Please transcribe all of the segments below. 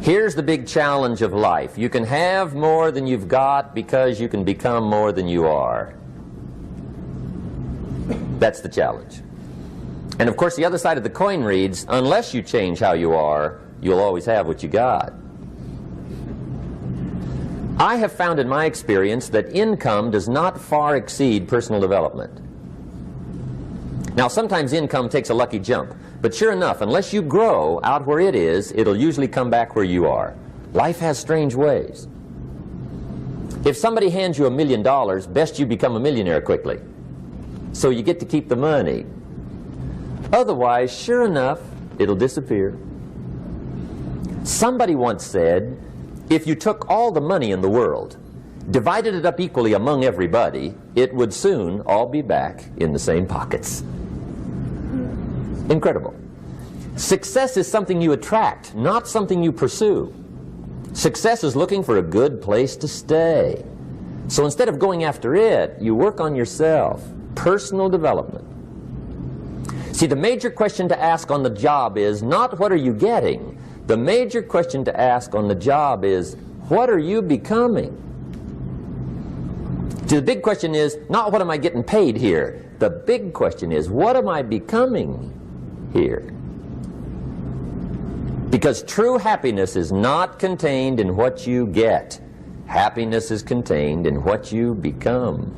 Here's the big challenge of life. You can have more than you've got because you can become more than you are. That's the challenge. And of course the other side of the coin reads, unless you change how you are, you'll always have what you got. I have found in my experience that income does not far exceed personal development. Now sometimes income takes a lucky jump, but sure enough, unless you grow out where it is, it'll usually come back where you are. Life has strange ways. If somebody hands you $1 million, best you become a millionaire quickly, so you get to keep the money. Otherwise, sure enough, it'll disappear. Somebody once said, if you took all the money in the world, divided it up equally among everybody, it would soon all be back in the same pockets. Incredible. Success is something you attract, not something you pursue. Success is looking for a good place to stay. So instead of going after it, you work on yourself. Personal development. See, the major question to ask on the job is not what are you getting? The major question to ask on the job is what are you becoming? See, the big question is not what am I getting paid here? The big question is what am I becoming here? Because true happiness is not contained in what you get. Happiness is contained in what you become.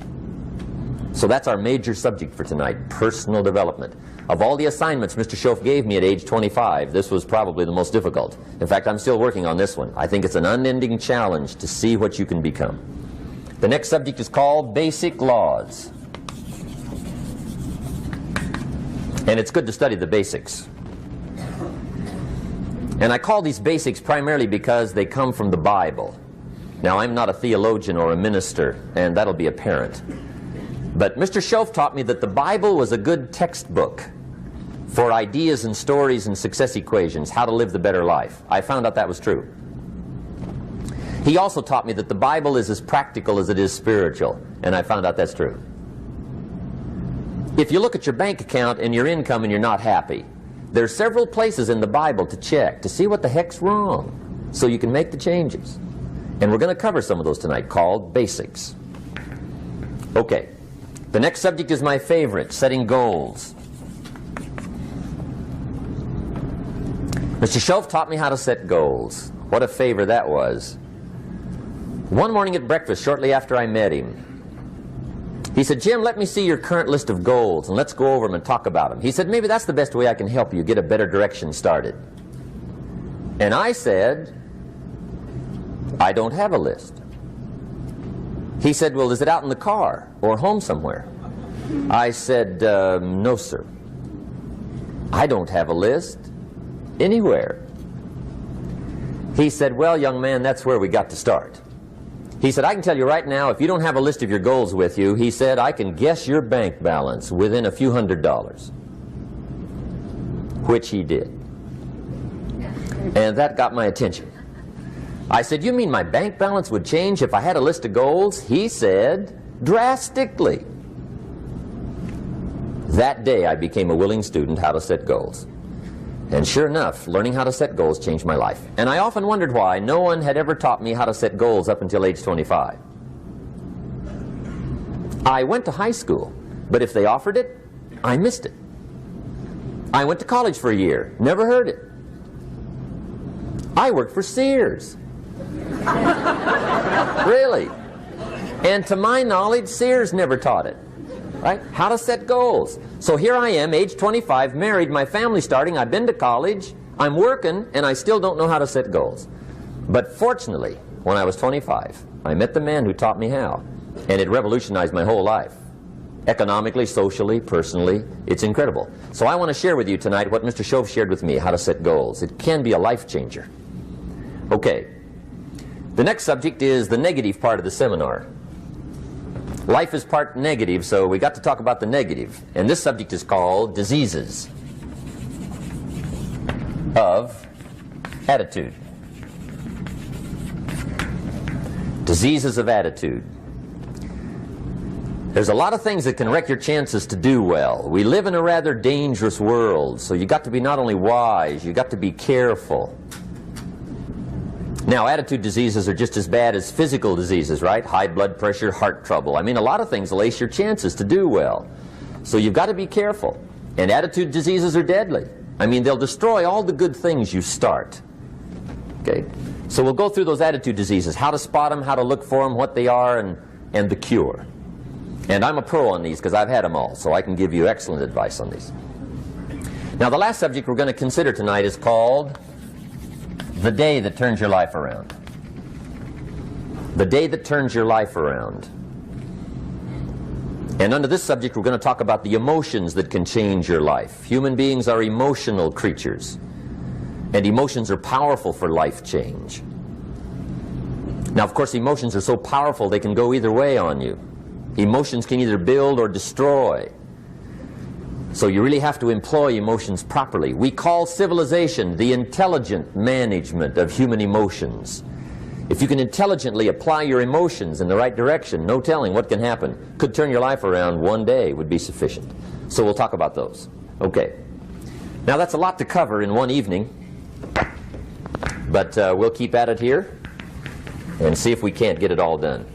So that's our major subject for tonight, personal development. Of all the assignments Mr. Shoaff gave me at age 25, this was probably the most difficult. In fact, I'm still working on this one. I think it's an unending challenge to see what you can become. The next subject is called Basic Laws. And it's good to study the basics. And I call these basics primarily because they come from the Bible. Now, I'm not a theologian or a minister, and that'll be apparent. But Mr. Shoaff taught me that the Bible was a good textbook for ideas and stories and success equations, how to live the better life. I found out that was true. He also taught me that the Bible is as practical as it is spiritual, and I found out that's true. If you look at your bank account and your income and you're not happy, there are several places in the Bible to check to see what the heck's wrong so you can make the changes. And we're going to cover some of those tonight, called basics. Okay. The next subject is my favorite, setting goals. Mr. Shoaff taught me how to set goals. What a favor that was. One morning at breakfast, shortly after I met him, he said, Jim, let me see your current list of goals and let's go over them and talk about them. He said, maybe that's the best way I can help you get a better direction started. And I said, I don't have a list. He said, well, is it out in the car or home somewhere? I said, no, sir. I don't have a list anywhere. He said, well, young man, that's where we got to start. He said, I can tell you right now, if you don't have a list of your goals with you, he said, I can guess your bank balance within a few $100s. Which he did. And that got my attention. I said, you mean my bank balance would change if I had a list of goals? He said, drastically. That day I became a willing student how to set goals. And sure enough, learning how to set goals changed my life. And I often wondered why no one had ever taught me how to set goals up until age 25. I went to high school, but if they offered it, I missed it. I went to college for a year, never heard it. I worked for Sears. Really. And to my knowledge, Sears never taught it. Right? How to set goals. So here I am, age 25, married, my family's starting, I've been to college, I'm working, and I still don't know how to set goals. But fortunately, when I was 25, I met the man who taught me how, and it revolutionized my whole life. Economically, socially, personally, it's incredible. So I want to share with you tonight what Mr. Shoaff shared with me, how to set goals. It can be a life changer. Okay. The next subject is the negative part of the seminar. Life is part negative, so we got to talk about the negative. And this subject is called diseases of attitude. Diseases of attitude. There's a lot of things that can wreck your chances to do well. We live in a rather dangerous world, so you got to be not only wise, you got to be careful. Now, attitude diseases are just as bad as physical diseases, right? High blood pressure, heart trouble. I mean, a lot of things will ace your chances to do well. So you've got to be careful. And attitude diseases are deadly. I mean, they'll destroy all the good things you start. Okay? So we'll go through those attitude diseases, how to spot them, how to look for them, what they are, and the cure. And I'm a pro on these because I've had them all, so I can give you excellent advice on these. Now, the last subject we're going to consider tonight is called the day that turns your life around. The day that turns your life around. And under this subject, we're going to talk about the emotions that can change your life. Human beings are emotional creatures, and emotions are powerful for life change. Now, of course, emotions are so powerful they can go either way on you. Emotions can either build or destroy. So you really have to employ emotions properly. We call civilization the intelligent management of human emotions. If you can intelligently apply your emotions in the right direction, no telling what can happen. Could turn your life around one day would be sufficient. So we'll talk about those. Okay. Now that's a lot to cover in one evening, but we'll keep at it here and see if we can't get it all done.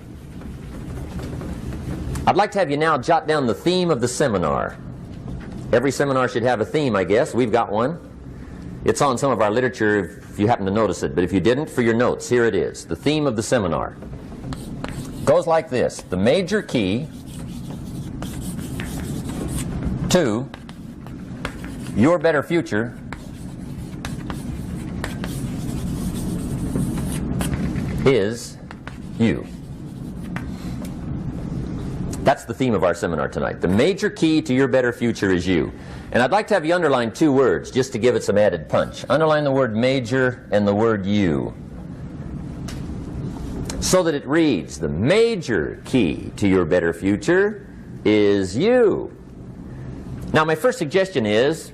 I'd like to have you now jot down the theme of the seminar. Every seminar should have a theme, I guess. We've got one. It's on some of our literature if you happen to notice it, but if you didn't, for your notes, here it is. The theme of the seminar goes like this: the major key to your better future is you. That's the theme of our seminar tonight. The major key to your better future is you. And I'd like to have you underline two words just to give it some added punch. Underline the word major and the word you, so that it reads, the major key to your better future is you. Now, my first suggestion is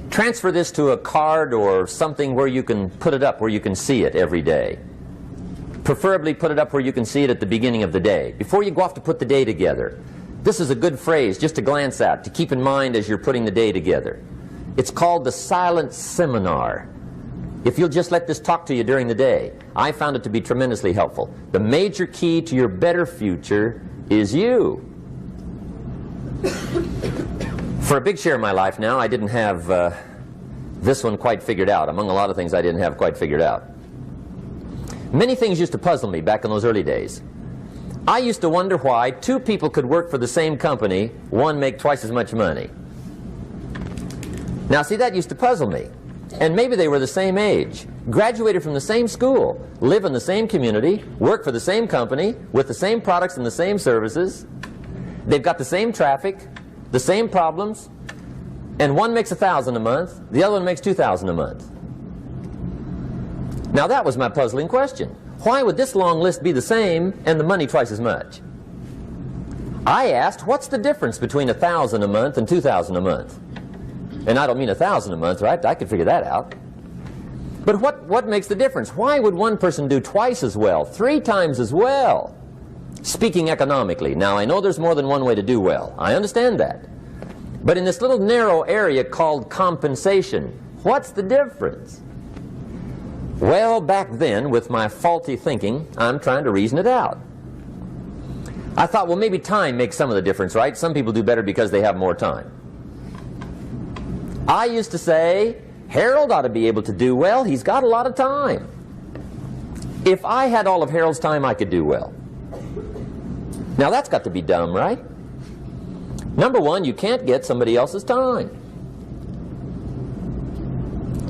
transfer this to a card or something where you can put it up, where you can see it every day. Preferably put it up where you can see it at the beginning of the day, before you go off to put the day together. This is a good phrase just to glance at, to keep in mind as you're putting the day together. It's called the silent seminar. If you'll just let this talk to you during the day, I found it to be tremendously helpful. The major key to your better future is you. For a big share of my life now, I didn't have this one quite figured out. Among a lot of things I didn't have quite figured out. Many things used to puzzle me back in those early days. I used to wonder why two people could work for the same company, one make twice as much money. Now see, that used to puzzle me. And maybe they were the same age, graduated from the same school, live in the same community, work for the same company, with the same products and the same services. They've got the same traffic, the same problems, and one makes $1,000 a month, the other one makes $2,000 a month. Now that was my puzzling question. Why would this long list be the same and the money twice as much? I asked, what's the difference between $1,000 a month and $2,000 a month? And I don't mean $1,000 a month, right? I could figure that out. But what makes the difference? Why would one person do twice as well, 3 times as well? Speaking economically. Now I know there's more than one way to do well. I understand that. But in this little narrow area called compensation, what's the difference? Well, back then, with my faulty thinking, I'm trying to reason it out. I thought, well, maybe time makes some of the difference, right? Some people do better because they have more time. I used to say, Harold ought to be able to do well. He's got a lot of time. If I had all of Harold's time, I could do well. Now, that's got to be dumb, right? Number one, you can't get somebody else's time.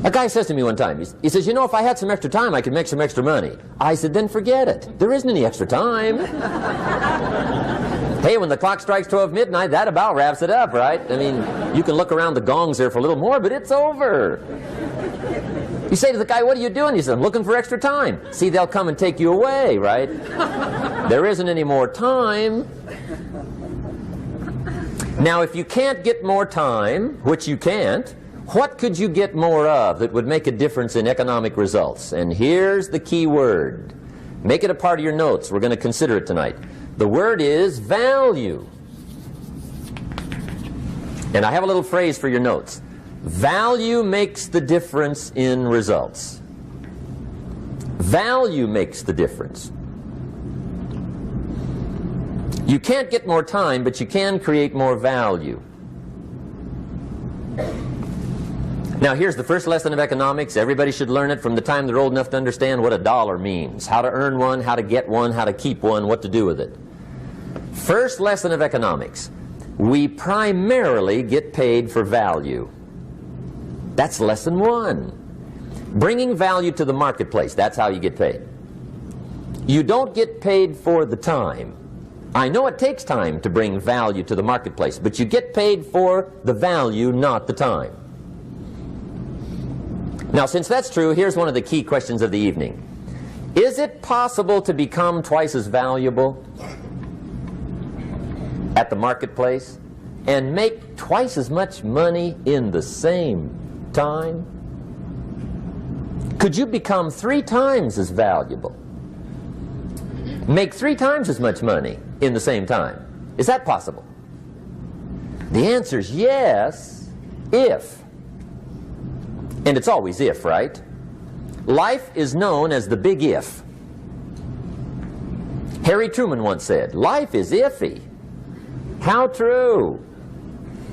A guy says to me one time, he says, you know, if I had some extra time, I could make some extra money. I said, then forget it. There isn't any extra time. Hey, when the clock strikes 12 midnight, that about wraps it up, right? I mean, you can look around the gongs there for a little more, but it's over. You say to the guy, what are you doing? He says, I'm looking for extra time. See, they'll come and take you away, right? There isn't any more time. Now, if you can't get more time, which you can't, what could you get more of that would make a difference in economic results? And here's the key word. Make it a part of your notes. We're going to consider it tonight. The word is value. And I have a little phrase for your notes. Value makes the difference in results. Value makes the difference. You can't get more time, but you can create more value. Now here's the first lesson of economics. Everybody should learn it from the time they're old enough to understand what a dollar means. How to earn one, how to get one, how to keep one, what to do with it. First lesson of economics. We primarily get paid for value. That's lesson one. Bringing value to the marketplace, that's how you get paid. You don't get paid for the time. I know it takes time to bring value to the marketplace, but you get paid for the value, not the time. Now, since that's true, here's one of the key questions of the evening. Is it possible to become twice as valuable at the marketplace and make twice as much money in the same time? Could you become 3 times as valuable? Make 3 times as much money in the same time? Is that possible? The answer is yes, if. And it's always if, right? Life is known as the big if. Harry Truman once said, life is iffy. How true.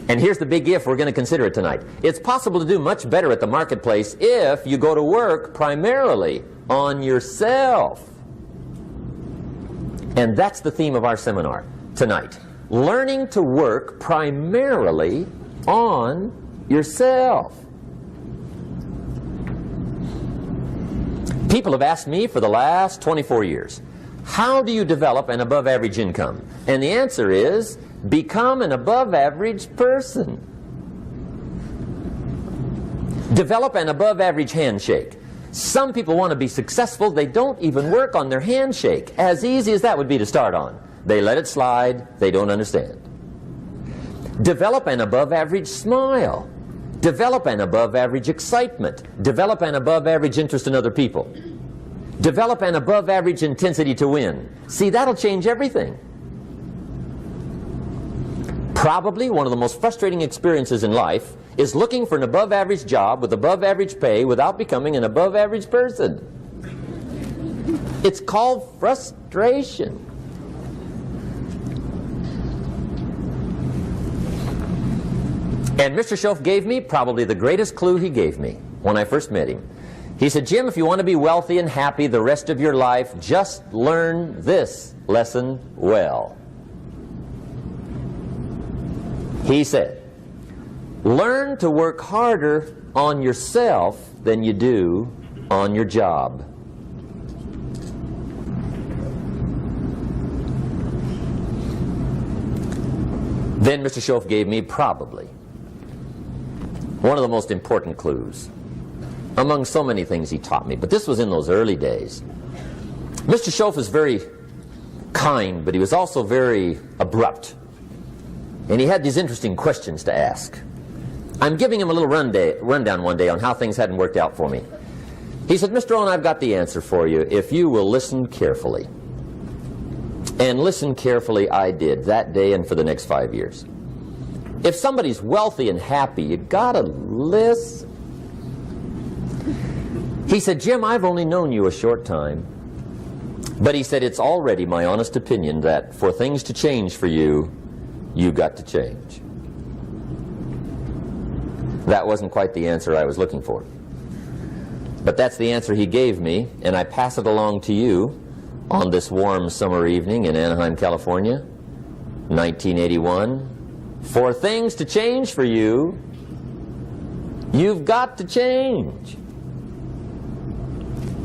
And here's the big if, we're going to consider it tonight. It's possible to do much better at the marketplace if you go to work primarily on yourself. And that's the theme of our seminar tonight. Learning to work primarily on yourself. People have asked me for the last 24 years, how do you develop an above average income? And the answer is, become an above average person. Develop an above average handshake. Some people want to be successful, they don't even work on their handshake. As easy as that would be to start on. They let it slide, they don't understand. Develop an above average smile. Develop an above average excitement. Develop an above average interest in other people. Develop an above average intensity to win. See, that'll change everything. Probably one of the most frustrating experiences in life is looking for an above average job with above average pay without becoming an above average person. It's called frustration. And Mr. Shoaff gave me probably the greatest clue he gave me when I first met him. He said, Jim, if you want to be wealthy and happy the rest of your life, just learn this lesson well. He said, learn to work harder on yourself than you do on your job. Then Mr. Shoaff gave me probably one of the most important clues among so many things he taught me, but this was in those early days. Mr. Shoaff is very kind, but he was also very abrupt. And he had these interesting questions to ask. I'm giving him a little rundown one day on how things hadn't worked out for me. He said, Mr. Owen, I've got the answer for you if you will listen carefully. And listen carefully I did that day and for the next 5 years. If somebody's wealthy and happy, you gotta listen. He said, Jim, I've only known you a short time. But he said, it's already my honest opinion that for things to change for you, you got to change. That wasn't quite the answer I was looking for. But that's the answer he gave me, and I pass it along to you on this warm summer evening in Anaheim, California, 1981. For things to change for you, you've got to change.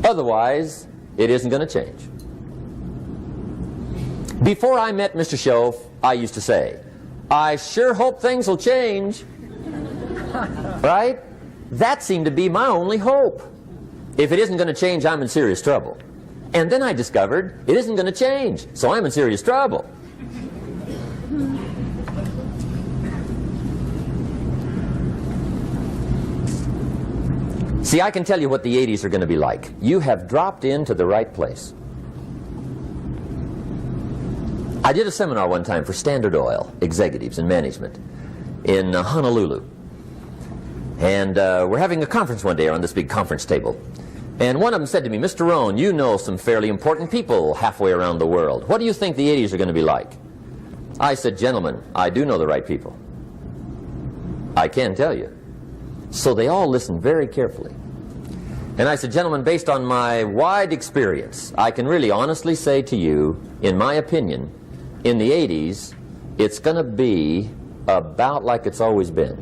Otherwise, it isn't going to change. Before I met Mr. Shoaff, I used to say, I sure hope things will change. Right? That seemed to be my only hope. If it isn't going to change, I'm in serious trouble. And then I discovered it isn't going to change, so I'm in serious trouble. See, I can tell you what the 80s are going to be like. You have dropped into the right place. I did a seminar one time for Standard Oil executives and management in Honolulu. And we're having a conference one day on this big conference table. And one of them said to me, Mr. Rohn, you know some fairly important people halfway around the world. What do you think the 80s are going to be like? I said, gentlemen, I do know the right people. I can tell you. So they all listened very carefully. And I said, gentlemen, based on my wide experience, I can really honestly say to you, in my opinion, in the 80s, it's going to be about like it's always been.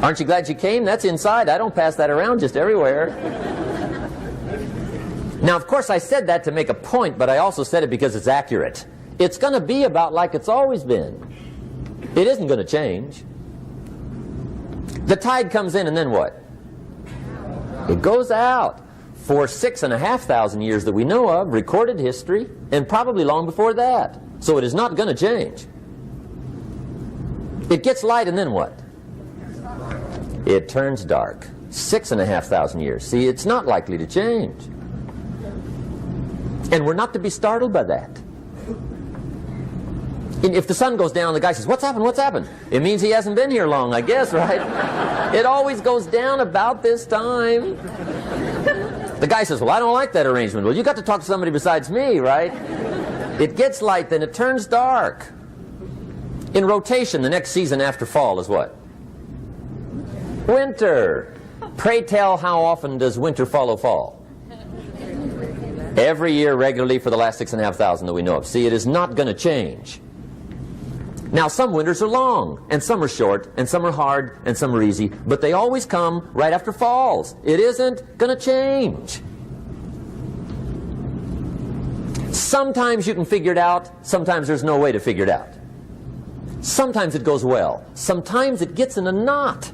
Aren't you glad you came? That's inside. I don't pass that around just everywhere. Now, of course, I said that to make a point, but I also said it because it's accurate. It's going to be about like it's always been. It isn't going to change. The tide comes in, and then what? It goes out. For 6,500 years that we know of, recorded history, and probably long before that. So it is not going to change. It gets light, and then what? It turns dark. 6,500 years. See, it's not likely to change. And we're not to be startled by that. And if the sun goes down, the guy says, what's happened, what's happened? It means he hasn't been here long, I guess, right? It always goes down about this time. The guy says, well, I don't like that arrangement. Well, you got to talk to somebody besides me, right? It gets light, then it turns dark. In rotation, the next season after fall is what? Winter. Pray tell, how often does winter follow fall? Every year regularly for the last 6,500 that we know of. See, it is not going to change. Now, some winters are long, and some are short, and some are hard, and some are easy, but they always come right after falls. It isn't going to change. Sometimes you can figure it out, sometimes there's no way to figure it out. Sometimes it goes well, sometimes it gets in a knot.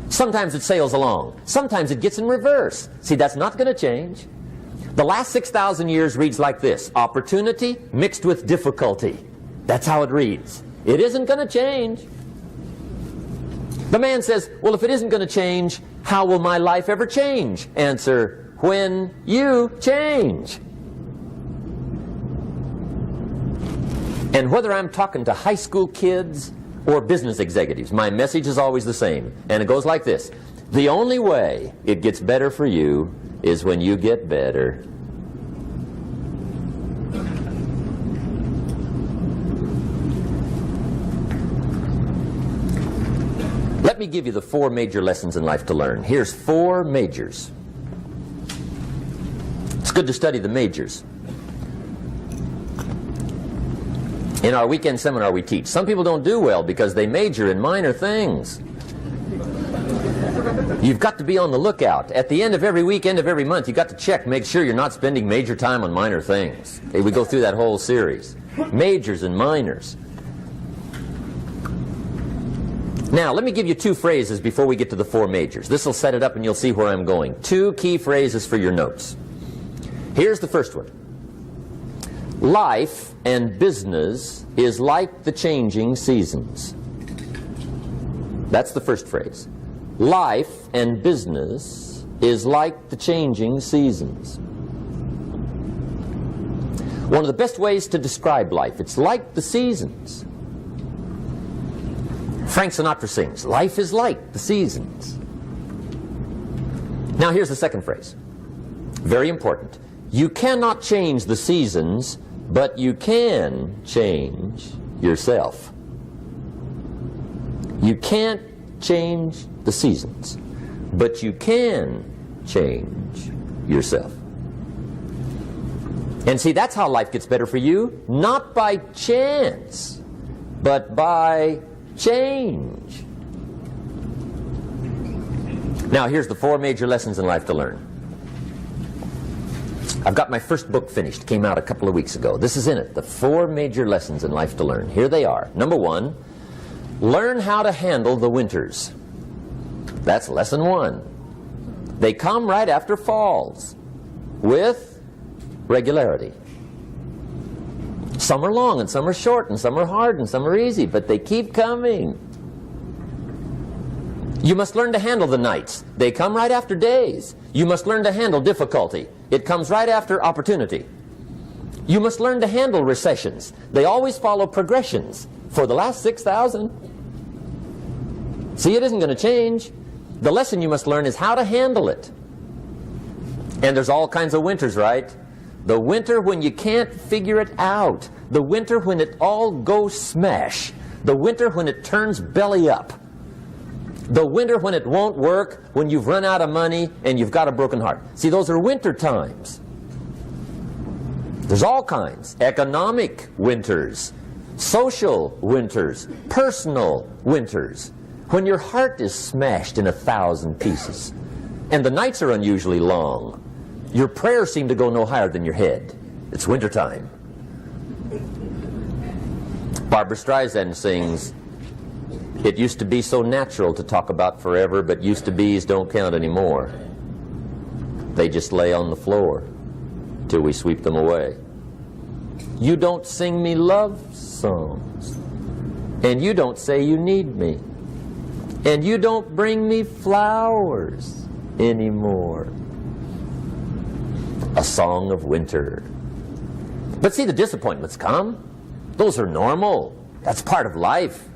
Sometimes it sails along, sometimes it gets in reverse. See, that's not going to change. The last 6,000 years reads like this: opportunity mixed with difficulty. That's how it reads. It isn't going to change. The man says, well, if it isn't going to change, how will my life ever change? Answer, when you change. And whether I'm talking to high school kids or business executives, my message is always the same. And it goes like this: the only way it gets better for you is when you get better. Let me give you the 4 major lessons in life to learn. Here's 4 majors. It's good to study the majors. In our weekend seminar we teach. Some people don't do well because they major in minor things. You've got to be on the lookout. At the end of every week, end of every month, you've got to check, make sure you're not spending major time on minor things. Okay, we go through that whole series. Majors and minors. Now, let me give you 2 phrases before we get to the 4 majors. This will set it up and you'll see where I'm going. 2 key phrases for your notes. Here's the first one. Life and business is like the changing seasons. That's the first phrase. Life and business is like the changing seasons. One of the best ways to describe life, it's like the seasons. Frank Sinatra sings, life is like the seasons. Now here's the second phrase. Very important. You cannot change the seasons, but you can change yourself. You can't change the seasons, but you can change yourself. And see, that's how life gets better for you, not by chance, but by change. Now, here's the 4 major lessons in life to learn. I've got my first book finished. Came out a couple of weeks ago. This is in it. The 4 major lessons in life to learn. Here they are. Number 1, learn how to handle the winters. That's lesson 1. They come right after falls with regularity. Some are long and some are short and some are hard and some are easy, but they keep coming. You must learn to handle the nights. They come right after days. You must learn to handle difficulty. It comes right after opportunity. You must learn to handle recessions. They always follow progressions. For the last 6,000. See, it isn't going to change. The lesson you must learn is how to handle it. And there's all kinds of winters, right? The winter when you can't figure it out. The winter when it all goes smash. The winter when it turns belly up. The winter when it won't work, when you've run out of money and you've got a broken heart. See, those are winter times. There's all kinds. Economic winters, social winters, personal winters. When your heart is smashed in 1,000 pieces and the nights are unusually long, your prayers seem to go no higher than your head. It's wintertime. Barbra Streisand sings, "It used to be so natural to talk about forever, but used to be's don't count anymore. They just lay on the floor till we sweep them away. You don't sing me love songs, and you don't say you need me, and you don't bring me flowers anymore." A song of winter. But see, the disappointments come. Those are normal. That's part of life.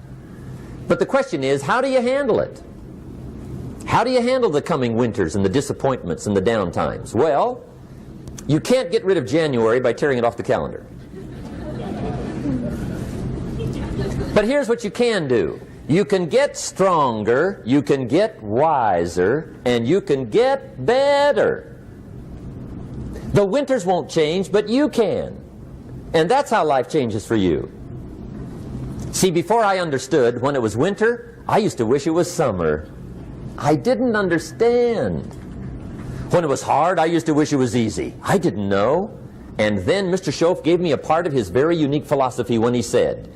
But the question is, how do you handle it? How do you handle the coming winters and the disappointments and the down times? Well, you can't get rid of January by tearing it off the calendar. But here's what you can do. You can get stronger, you can get wiser, and you can get better. The winters won't change, but you can. And that's how life changes for you. See, before I understood, when it was winter, I used to wish it was summer. I didn't understand. When it was hard, I used to wish it was easy. I didn't know. And then Mr. Shoaff gave me a part of his very unique philosophy when he said,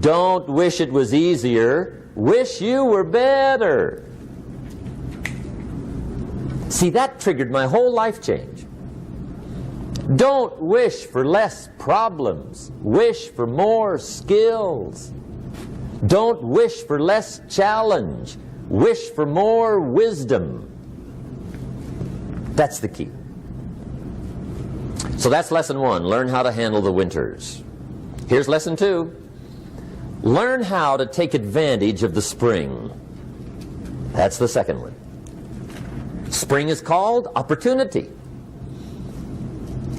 "Don't wish it was easier, wish you were better." See, that triggered my whole life change. Don't wish for less problems. Wish for more skills. Don't wish for less challenge. Wish for more wisdom. That's the key. So that's lesson 1. Learn how to handle the winters. Here's lesson 2. Learn how to take advantage of the spring. That's the second one. Spring is called opportunity.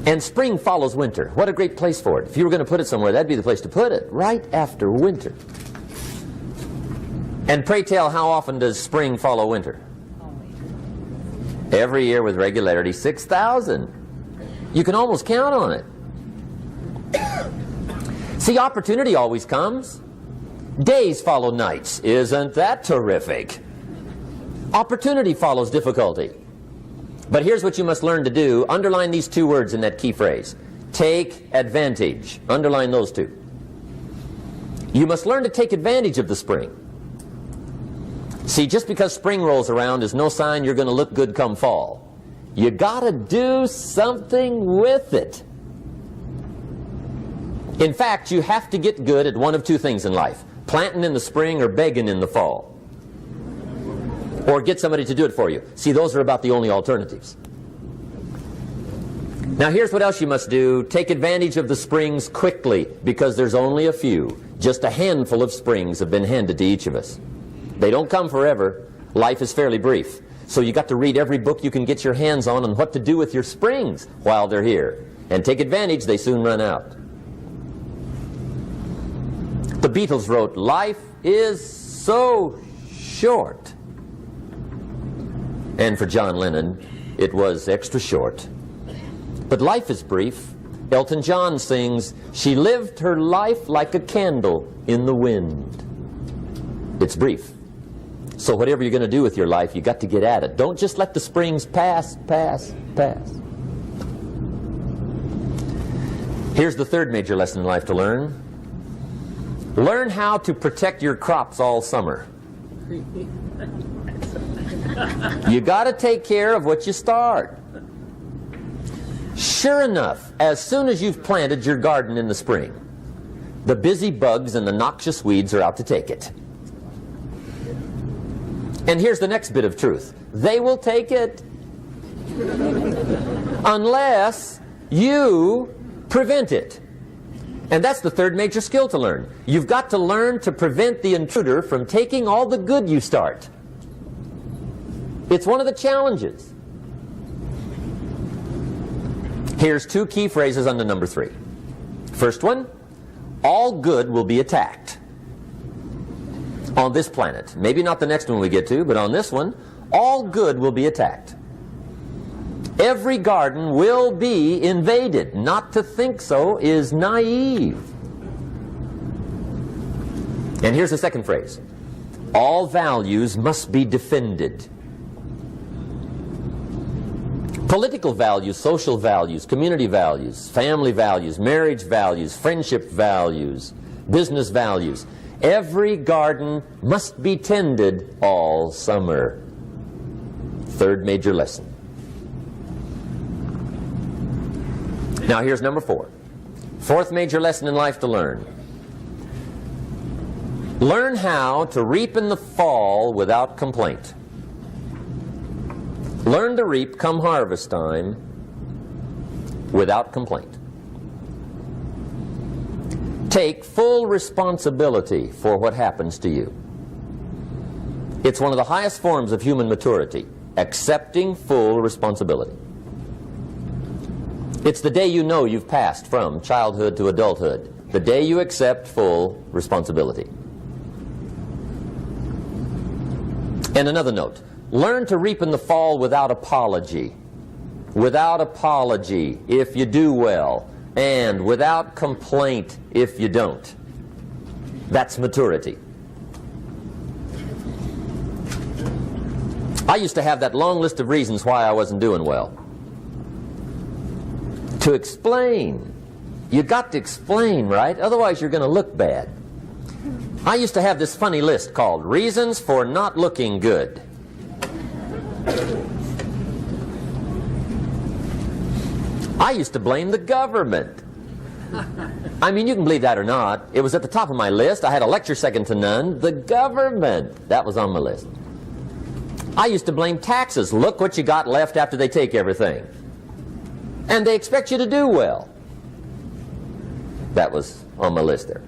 And spring follows winter. What a great place for it. If you were going to put it somewhere, that'd be the place to put it, right after winter. And pray tell, how often does spring follow winter? Every year with regularity, 6,000. You can almost count on it. See, opportunity always comes. Days follow nights. Isn't that terrific? Opportunity follows difficulty. But here's what you must learn to do. Underline these 2 words in that key phrase. Take advantage. Underline those 2. You must learn to take advantage of the spring. See, just because spring rolls around is no sign you're going to look good come fall. You got to do something with it. In fact, you have to get good at one of 2 things in life. Planting in the spring or begging in the fall. Or get somebody to do it for you. See, those are about the only alternatives. Now here's what else you must do. Take advantage of the springs quickly, because there's only a few. Just a handful of springs have been handed to each of us. They don't come forever. Life is fairly brief. So you got to read every book you can get your hands on what to do with your springs while they're here. And take advantage, they soon run out. The Beatles wrote, "Life is so short." And for John Lennon, it was extra short. But life is brief. Elton John sings, "She lived her life like a candle in the wind." It's brief. So whatever you're going to do with your life, you got to get at it. Don't just let the springs pass. Here's the third major lesson in life to learn. Learn how to protect your crops all summer. You got to take care of what you start. Sure enough, as soon as you've planted your garden in the spring, the busy bugs and the noxious weeds are out to take it. And here's the next bit of truth. They will take it unless you prevent it. And that's the third major skill to learn. You've got to learn to prevent the intruder from taking all the good you start. It's one of the challenges. Here's two key phrases under number 3. First one, all good will be attacked on this planet. Maybe not the next one we get to, but on this one, all good will be attacked. Every garden will be invaded. Not to think so is naive. And here's the second phrase. All values must be defended. Political values, social values, community values, family values, marriage values, friendship values, business values. Every garden must be tended all summer. Third major lesson. Now here's number 4. Fourth major lesson in life to learn. Learn how to reap in the fall without complaint. Learn to reap come harvest time without complaint. Take full responsibility for what happens to you. It's one of the highest forms of human maturity, accepting full responsibility. It's the day you know you've passed from childhood to adulthood, the day you accept full responsibility. And another note, learn to reap in the fall without apology. Without apology if you do well, and without complaint if you don't. That's maturity. I used to have that long list of reasons why I wasn't doing well. To explain. You got to explain, right? Otherwise you're going to look bad. I used to have this funny list called Reasons for Not Looking Good. I used to blame the government. I mean, you can believe that or not. It was at the top of my list. I had a lecture second to none. The government. That was on my list. I used to blame taxes. Look what you got left after they take everything. And they expect you to do well. That was on my list there.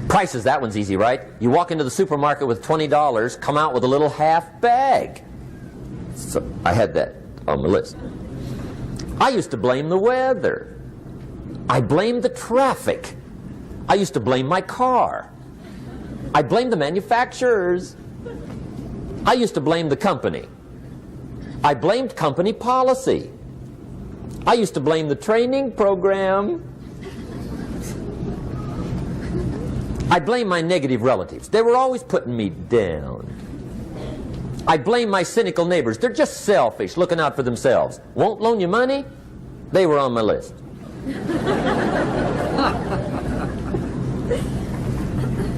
Prices, that one's easy, right? You walk into the supermarket with $20, come out with a little half bag. So I had that on my list. I used to blame the weather. I blamed the traffic. I used to blame my car. I blamed the manufacturers. I used to blame the company. I blamed company policy. I used to blame the training program. I blame my negative relatives. They were always putting me down. I blame my cynical neighbors. They're just selfish, looking out for themselves. Won't loan you money? They were on my list.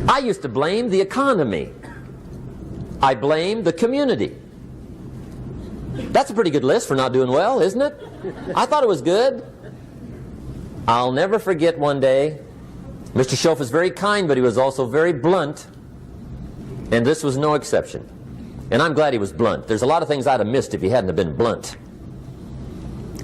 I used to blame the economy. I blamed the community. That's a pretty good list for not doing well, isn't it? I thought it was good. I'll never forget one day, Mr. Shoaff was very kind, but he was also very blunt, and this was no exception. And I'm glad he was blunt. There's a lot of things I'd have missed if he hadn't have been blunt.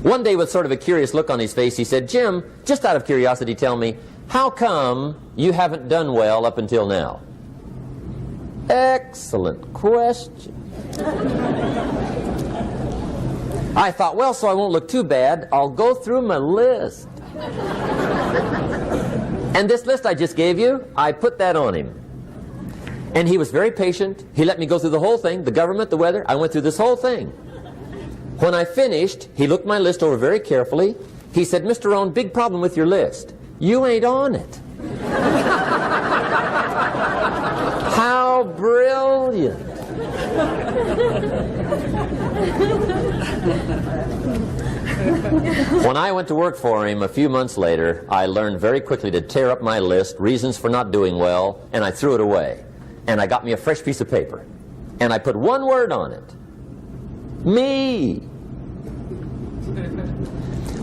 One day, with sort of a curious look on his face, he said, "Jim, just out of curiosity, tell me, how come you haven't done well up until now?" Excellent question. I thought, well, so I won't look too bad, I'll go through my list. And this list I just gave you, I put that on him. And he was very patient. He let me go through the whole thing, the government, the weather. I went through this whole thing. When I finished, he looked my list over very carefully. He said, "Mr. Rohn, big problem with your list. You ain't on it." How brilliant. When I went to work for him a few months later, I learned very quickly to tear up my list, reasons for not doing well, and I threw it away. And I got me a fresh piece of paper. And I put one word on it. Me.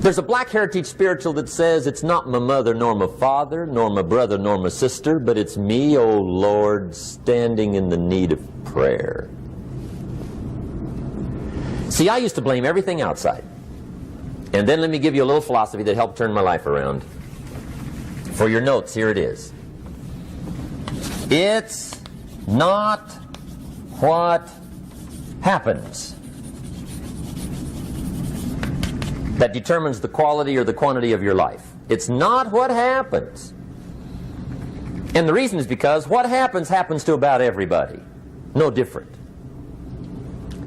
There's a Black Heritage spiritual that says, "It's not my mother nor my father, nor my brother nor my sister, but it's me, O Lord, standing in the need of prayer." See, I used to blame everything outside. And then let me give you a little philosophy that helped turn my life around. For your notes, here it is. It's not what happens that determines the quality or the quantity of your life. It's not what happens. And the reason is because what happens happens to about everybody. No different.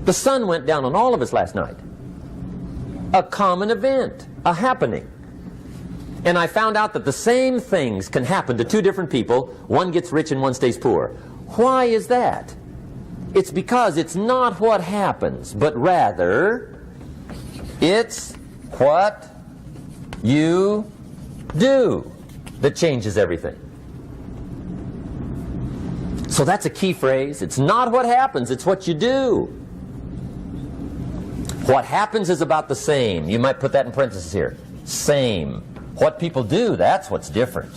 The sun went down on all of us last night. A common event, a happening. And I found out that the same things can happen to two different people. One gets rich and one stays poor. Why is that? It's because it's not what happens, but rather it's what you do that changes everything. So that's a key phrase. It's not what happens, it's what you do. What happens is about the same. You might put that in parentheses here. Same. What people do, that's what's different.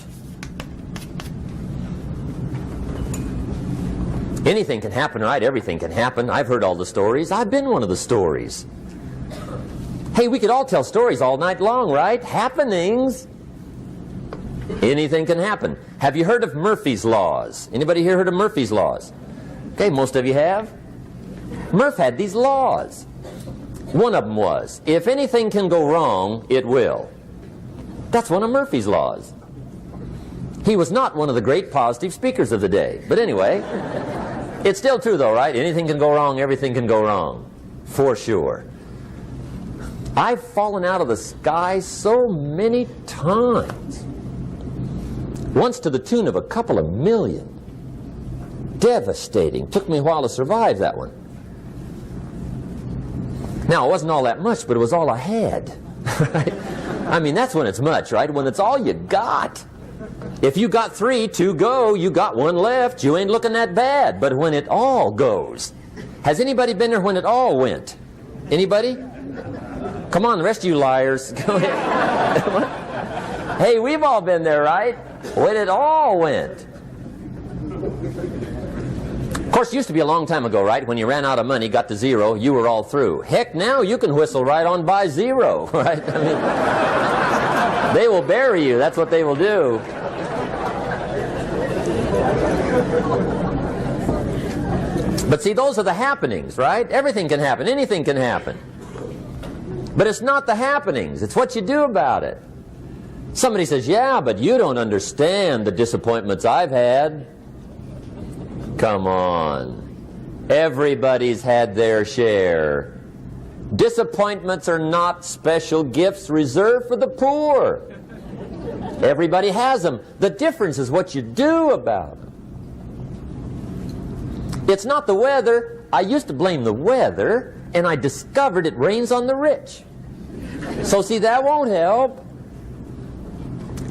Anything can happen, right? Everything can happen. I've heard all the stories. I've been one of the stories. Hey, we could all tell stories all night long, right? Happenings. Anything can happen. Have you heard of Murphy's Laws? Anybody here heard of Murphy's Laws? Okay, most of you have. Murph had these laws. One of them was, if anything can go wrong, it will. That's one of Murphy's Laws. He was not one of the great positive speakers of the day. But anyway, it's still true though, right? Anything can go wrong, everything can go wrong. For sure. I've fallen out of the sky so many times. Once to the tune of a couple of million. Devastating. Took me a while to survive that one. Now, it wasn't all that much, but it was all I had. Right? I mean, that's when it's much, right? When it's all you got. If you got 3, 2 go, you got 1 left, you ain't looking that bad. But when it all goes, has anybody been there when it all went? Anybody? Come on, the rest of you liars. Go ahead. Hey, we've all been there, right? When it all went. Of course, it used to be a long time ago, right? When you ran out of money, got to 0, you were all through. Heck, now you can whistle right on by 0, right? I mean, they will bury you. That's what they will do. But see, those are the happenings, right? Everything can happen. Anything can happen. But it's not the happenings. It's what you do about it. Somebody says, yeah, but you don't understand the disappointments I've had. Come on. Everybody's had their share. Disappointments are not special gifts reserved for the poor. Everybody has them. The difference is what you do about them. It's not the weather. I used to blame the weather, and I discovered it rains on the rich. So see, that won't help.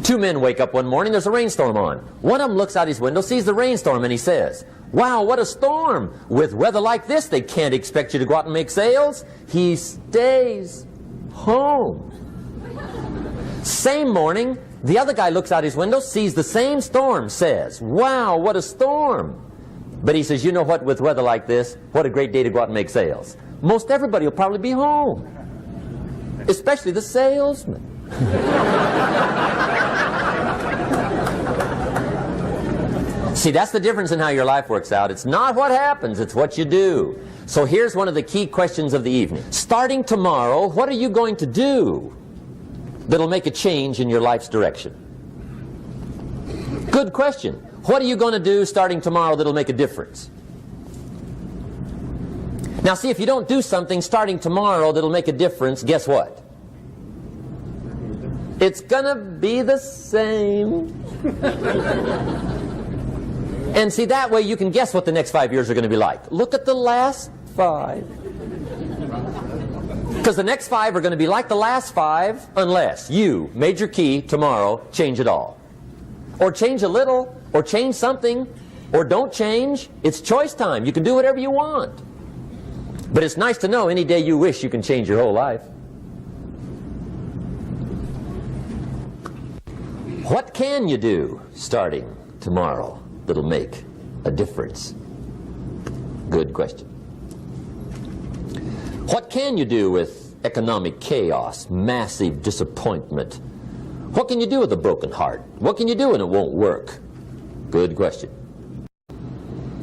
2 men wake up one morning, there's a rainstorm on. One of them looks out his window, sees the rainstorm, and he says, wow, what a storm. With weather like this, they can't expect you to go out and make sales. He stays home. Same morning, the other guy looks out his window, sees the same storm, says, wow, what a storm. But he says, you know what, with weather like this, what a great day to go out and make sales. Most everybody will probably be home, especially the salesman. See, that's the difference in how your life works out. It's not what happens, it's what you do. So here's one of the key questions of the evening. Starting tomorrow, what are you going to do that'll make a change in your life's direction? Good question. What are you going to do starting tomorrow that'll make a difference? Now see, if you don't do something starting tomorrow that'll make a difference, guess what? It's gonna be the same. And see, that way you can guess what the next 5 years are going to be like. Look at the last 5. Because the next 5 are going to be like the last 5 unless you, major key, tomorrow, change it all. Or change a little, or change something, or don't change. It's choice time. You can do whatever you want. But it's nice to know any day you wish you can change your whole life. What can you do starting tomorrow that'll make a difference? Good question. What can you do with economic chaos, massive disappointment? What can you do with a broken heart? What can you do when it won't work? Good question.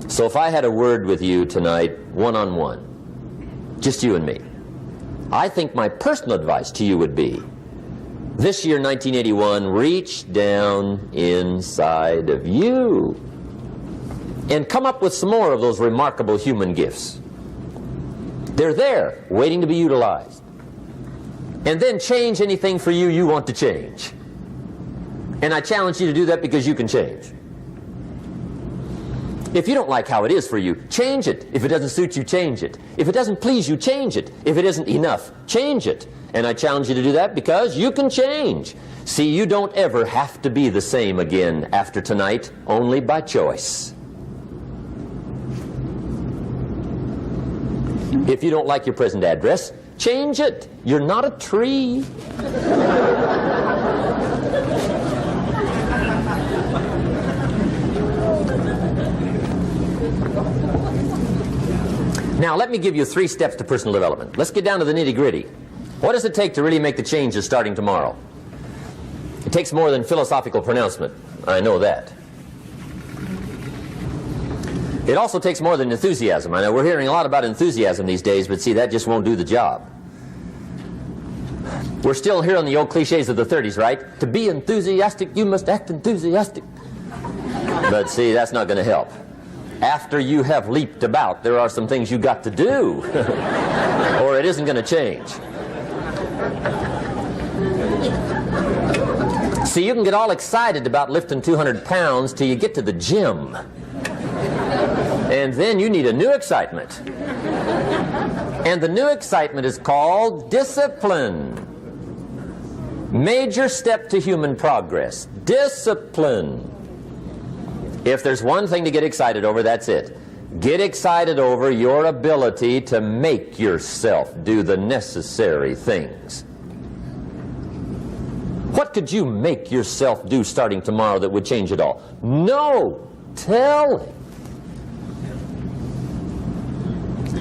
So if I had a word with you tonight, one-on-one, just you and me. I think my personal advice to you would be, this year, 1981, reach down inside of you and come up with some more of those remarkable human gifts. They're there, waiting to be utilized. And then change anything for you you want to change. And I challenge you to do that because you can change. If you don't like how it is for you, change it. If it doesn't suit you, change it. If it doesn't please you, change it. If it isn't enough, change it. And I challenge you to do that because you can change. See, you don't ever have to be the same again after tonight, only by choice. If you don't like your present address, change it. You're not a tree. Now, let me give you 3 steps to personal development. Let's get down to the nitty-gritty. What does it take to really make the changes starting tomorrow? It takes more than philosophical pronouncement. I know that. It also takes more than enthusiasm. I know we're hearing a lot about enthusiasm these days, but see, that just won't do the job. We're still hearing the old cliches of the 30s, right? To be enthusiastic, you must act enthusiastic. But see, that's not going to help. After you have leaped about, there are some things you got to do, or it isn't going to change. See, you can get all excited about lifting 200 pounds till you get to the gym. And then you need a new excitement. And the new excitement is called discipline. Major step to human progress. Discipline. If there's one thing to get excited over, that's it. Get excited over your ability to make yourself do the necessary things. What could you make yourself do starting tomorrow that would change it all? No! Tell him.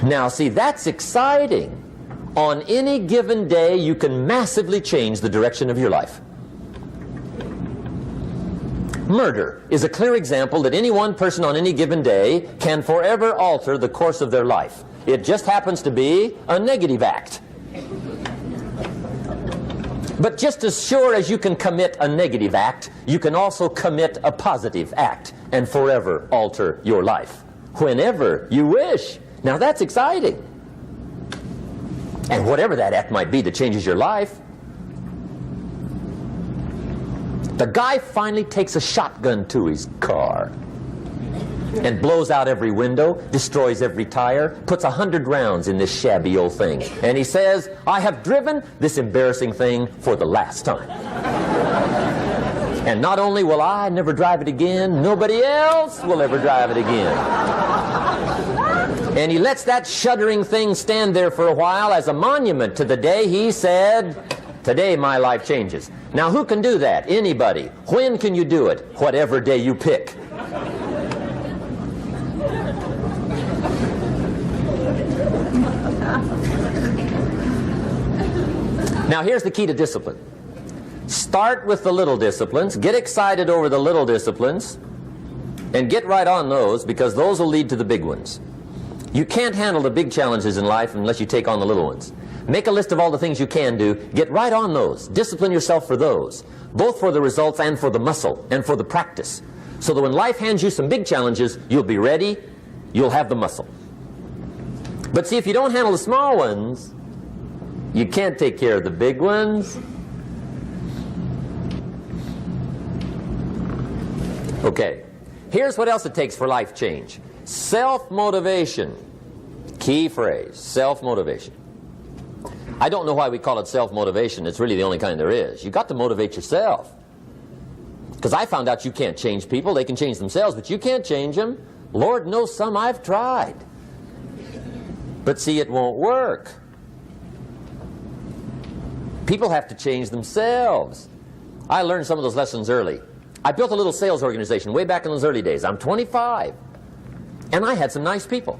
Now, see, that's exciting. On any given day, you can massively change the direction of your life. Murder is a clear example that any one person on any given day can forever alter the course of their life. It just happens to be a negative act. But just as sure as you can commit a negative act, you can also commit a positive act and forever alter your life, whenever you wish. Now that's exciting. And whatever that act might be that changes your life. The guy finally takes a shotgun to his car and blows out every window, destroys every tire, puts 100 rounds in this shabby old thing. And he says, I have driven this embarrassing thing for the last time. And not only will I never drive it again, nobody else will ever drive it again. And he lets that shuddering thing stand there for a while as a monument to the day he said, today my life changes. Now who can do that? Anybody. When can you do it? Whatever day you pick. Now here's the key to discipline. Start with the little disciplines, get excited over the little disciplines, and get right on those, because those will lead to the big ones. You can't handle the big challenges in life unless you take on the little ones. Make a list of all the things you can do, get right on those, discipline yourself for those, both for the results and for the muscle and for the practice, so that when life hands you some big challenges, you'll be ready, you'll have the muscle. But see, if you don't handle the small ones, you can't take care of the big ones. Okay, here's what else it takes for life change. Self-motivation. Key phrase, self-motivation. I don't know why we call it self-motivation. It's really the only kind there is. You've got to motivate yourself. Because I found out you can't change people. They can change themselves, but you can't change them. Lord knows some I've tried. But see, it won't work. People have to change themselves. I learned some of those lessons early. I built a little sales organization way back in those early days. I'm 25. And I had some nice people.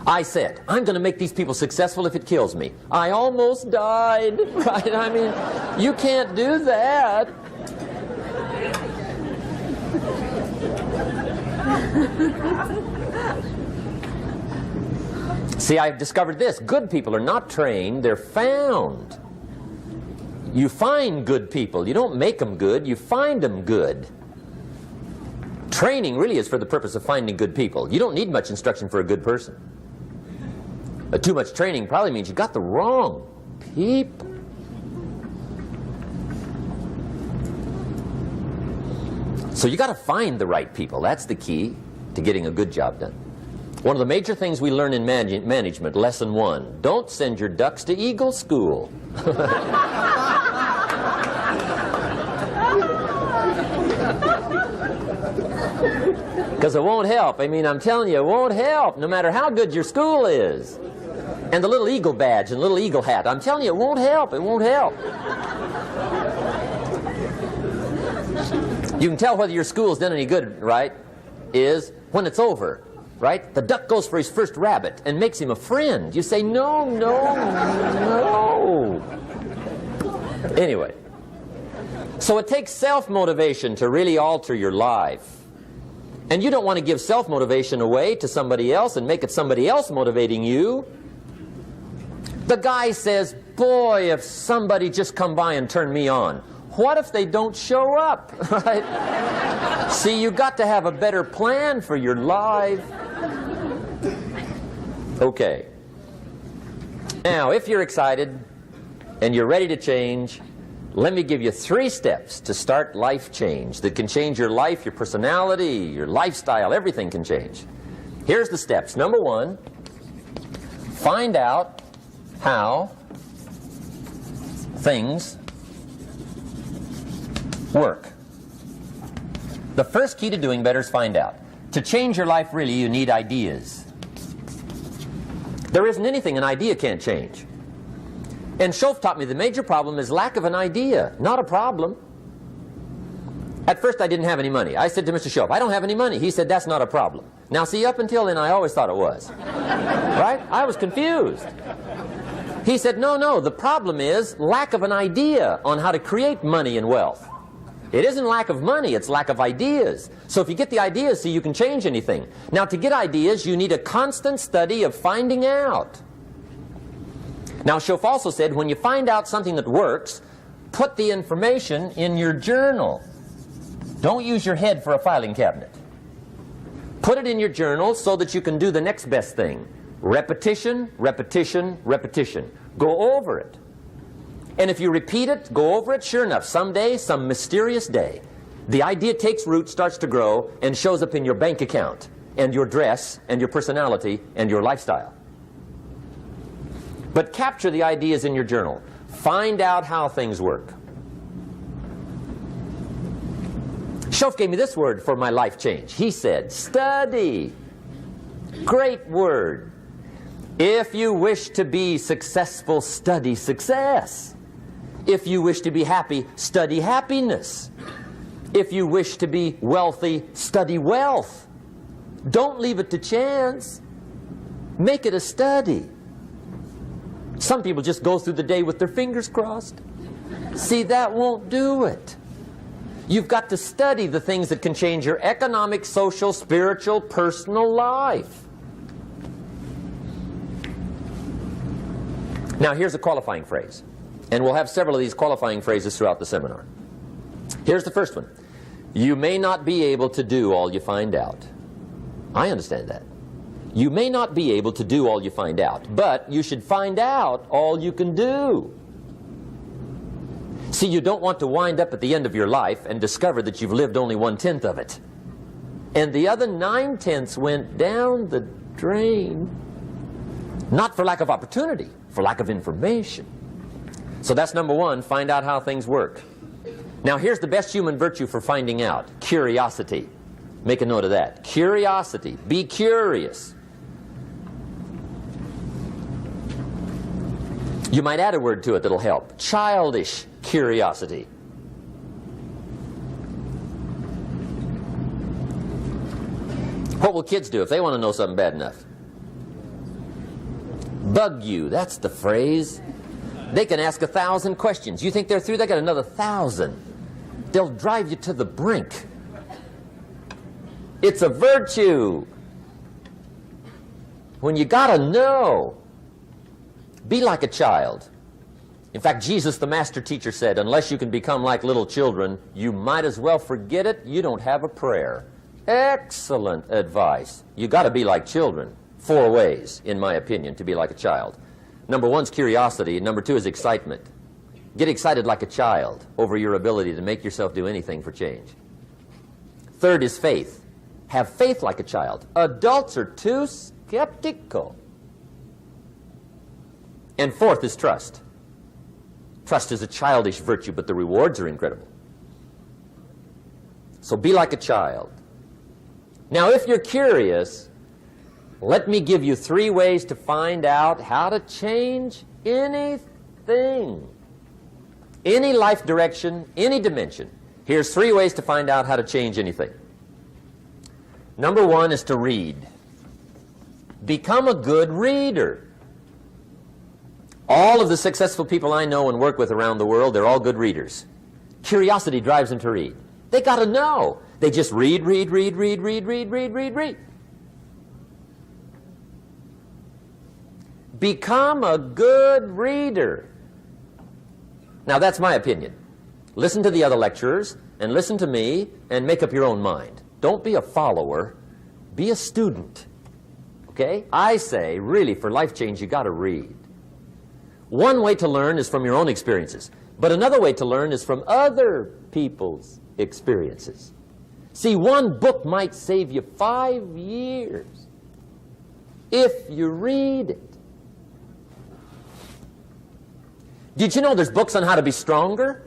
I said, I'm going to make these people successful if it kills me. I almost died, right? I mean, you can't do that. See, I've discovered this. Good people are not trained, they're found. You find good people. You don't make them good, you find them good. Training really is for the purpose of finding good people. You don't need much instruction for a good person. But too much training probably means you got the wrong people. So you got to find the right people. That's the key to getting a good job done. One of the major things we learn in management, lesson 1, don't send your ducks to Eagle School. Because it won't help. I mean, I'm telling you, it won't help, no matter how good your school is. And the little eagle badge and little eagle hat, I'm telling you, it won't help. It won't help. You can tell whether your school's done any good, right, is when it's over, right? The duck goes for his first rabbit and makes him a friend. You say, no, no, no. Anyway, so it takes self-motivation to really alter your life. And you don't want to give self-motivation away to somebody else and make it somebody else motivating you. The guy says, boy, if somebody just come by and turn me on. What if they don't show up? Right? See, you got to have a better plan for your life. Okay. Now, if you're excited and you're ready to change, let me give you 3 steps to start life change that can change your life, your personality, your lifestyle, everything can change. Here's the steps. Number 1, find out how things work. The first key to doing better is find out. To change your life, really, you need ideas. There isn't anything an idea can't change. And Shoaff taught me the major problem is lack of an idea, not a problem. At first I didn't have any money. I said to Mr. Shoaff, I don't have any money. He said, that's not a problem. Now see, up until then I always thought it was. Right? I was confused. He said, no, no, the problem is lack of an idea on how to create money and wealth. It isn't lack of money, it's lack of ideas. So if you get the ideas, see, you can change anything. Now to get ideas, you need a constant study of finding out. Now, Shoaff also said, when you find out something that works, put the information in your journal. Don't use your head for a filing cabinet. Put it in your journal so that you can do the next best thing. Repetition, repetition, repetition. Go over it. And if you repeat it, go over it, sure enough, someday, some mysterious day, the idea takes root, starts to grow, and shows up in your bank account, and your dress, and your personality, and your lifestyle. But capture the ideas in your journal. Find out how things work. Shoaff gave me this word for my life change. He said, study. Great word. If you wish to be successful, study success. If you wish to be happy, study happiness. If you wish to be wealthy, study wealth. Don't leave it to chance. Make it a study. Some people just go through the day with their fingers crossed. See, that won't do it. You've got to study the things that can change your economic, social, spiritual, personal life. Now, here's a qualifying phrase. And we'll have several of these qualifying phrases throughout the seminar. Here's the first one. You may not be able to do all you find out. I understand that. You may not be able to do all you find out, but you should find out all you can do. See, you don't want to wind up at the end of your life and discover that you've lived only 1/10 of it. And the other 9/10 went down the drain. Not for lack of opportunity, for lack of information. So that's number 1, find out how things work. Now here's the best human virtue for finding out, curiosity. Make a note of that. Curiosity. Be curious. You might add a word to it that'll help. Childish curiosity. What will kids do if they want to know something bad enough? Bug you. That's the phrase. They can ask 1,000 questions. You think they're through? They got another 1,000. They'll drive you to the brink. It's a virtue. when you got to know. Be like a child. In fact, Jesus, the master teacher, said, unless you can become like little children, you might as well forget it. You don't have a prayer. Excellent advice. You got to be like children. 4 ways, in my opinion, to be like a child. Number 1 is curiosity, and number 2 is excitement. Get excited like a child over your ability to make yourself do anything for change. 3rd is faith. Have faith like a child. Adults are too skeptical. And 4th is trust. Trust is a childish virtue, but the rewards are incredible. So be like a child. Now, if you're curious, let me give you 3 ways to find out how to change anything. Any life direction, any dimension. Here's 3 ways to find out how to change anything. Number 1 is to read. Become a good reader. All of the successful people I know and work with around the world, they're all good readers. Curiosity drives them to read. They got to know. They just read. Become a good reader. Now, that's my opinion. Listen to the other lecturers and listen to me and make up your own mind. Don't be a follower. Be a student. Okay? I say, really, for life change, you got to read. One way to learn is from your own experiences, but another way to learn is from other people's experiences. See, one book might save you 5 years if you read it. Did you know there's books on how to be stronger,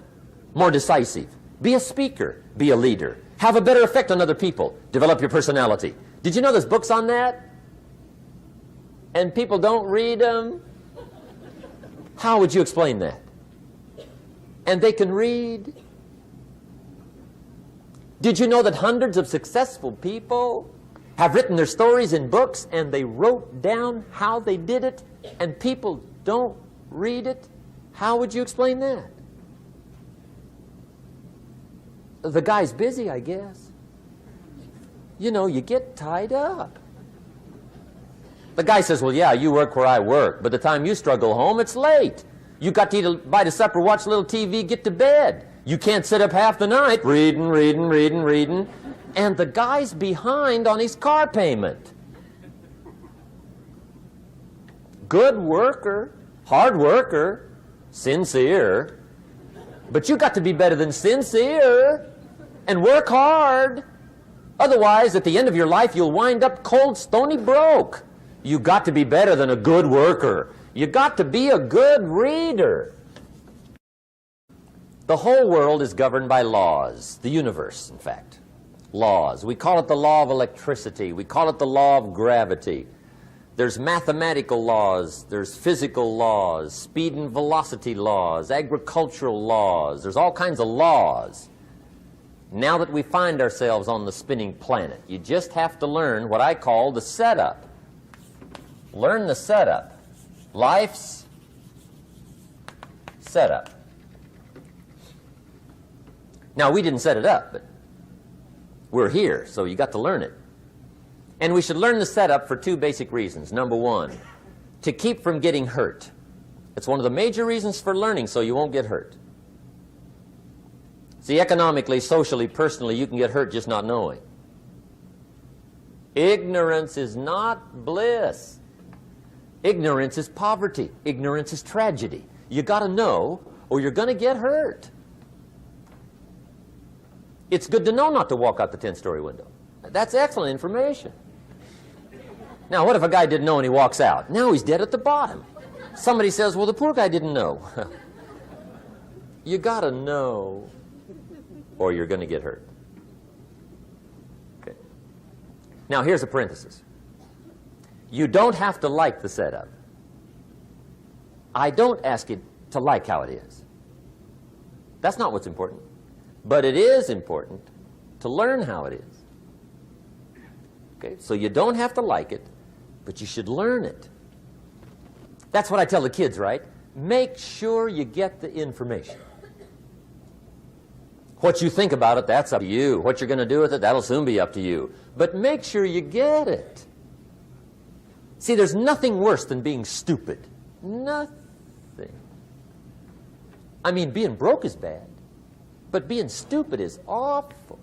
more decisive, be a speaker, be a leader, have a better effect on other people, develop your personality? Did you know there's books on that? And people don't read them? How would you explain that? And they can read. Did you know that hundreds of successful people have written their stories in books and they wrote down how they did it and people don't read it? How would you explain that? The guy's busy, I guess. You know, you get tied up. The guy says, well, yeah, you work where I work, but the time you struggle home, it's late. You got to eat a bite of supper, watch a little TV, get to bed. You can't sit up half the night reading. And the guy's behind on his car payment. Good worker, hard worker, sincere. But you got to be better than sincere and work hard. Otherwise, at the end of your life, you'll wind up cold, stony broke. You got to be better than a good worker. You got to be a good reader. The whole world is governed by laws. The universe, in fact. Laws. We call it the law of electricity. We call it the law of gravity. There's mathematical laws. There's physical laws, speed and velocity laws, agricultural laws. There's all kinds of laws. Now that we find ourselves on the spinning planet, you just have to learn what I call the setup. Learn the setup. Life's setup. Now, we didn't set it up, but we're here, so you got to learn it. And we should learn the setup for 2 basic reasons. Number 1, to keep from getting hurt. It's one of the major reasons for learning, so you won't get hurt. See, economically, socially, personally, you can get hurt just not knowing. Ignorance is not bliss. Ignorance is poverty. Ignorance is tragedy. You got to know, or you're going to get hurt. It's good to know not to walk out the 10-story window. That's excellent information. Now, what if a guy didn't know and he walks out? Now he's dead at the bottom. Somebody says, well, the poor guy didn't know. You got to know, or you're going to get hurt. Okay. Now, here's a parenthesis. You don't have to like the setup. I don't ask you to like how it is. That's not what's important. But it is important to learn how it is. Okay? So you don't have to like it, but you should learn it. That's what I tell the kids, right? Make sure you get the information. What you think about it, that's up to you. What you're going to do with it, that'll soon be up to you. But make sure you get it. See, there's nothing worse than being stupid. Nothing. I mean, being broke is bad, but being stupid is awful.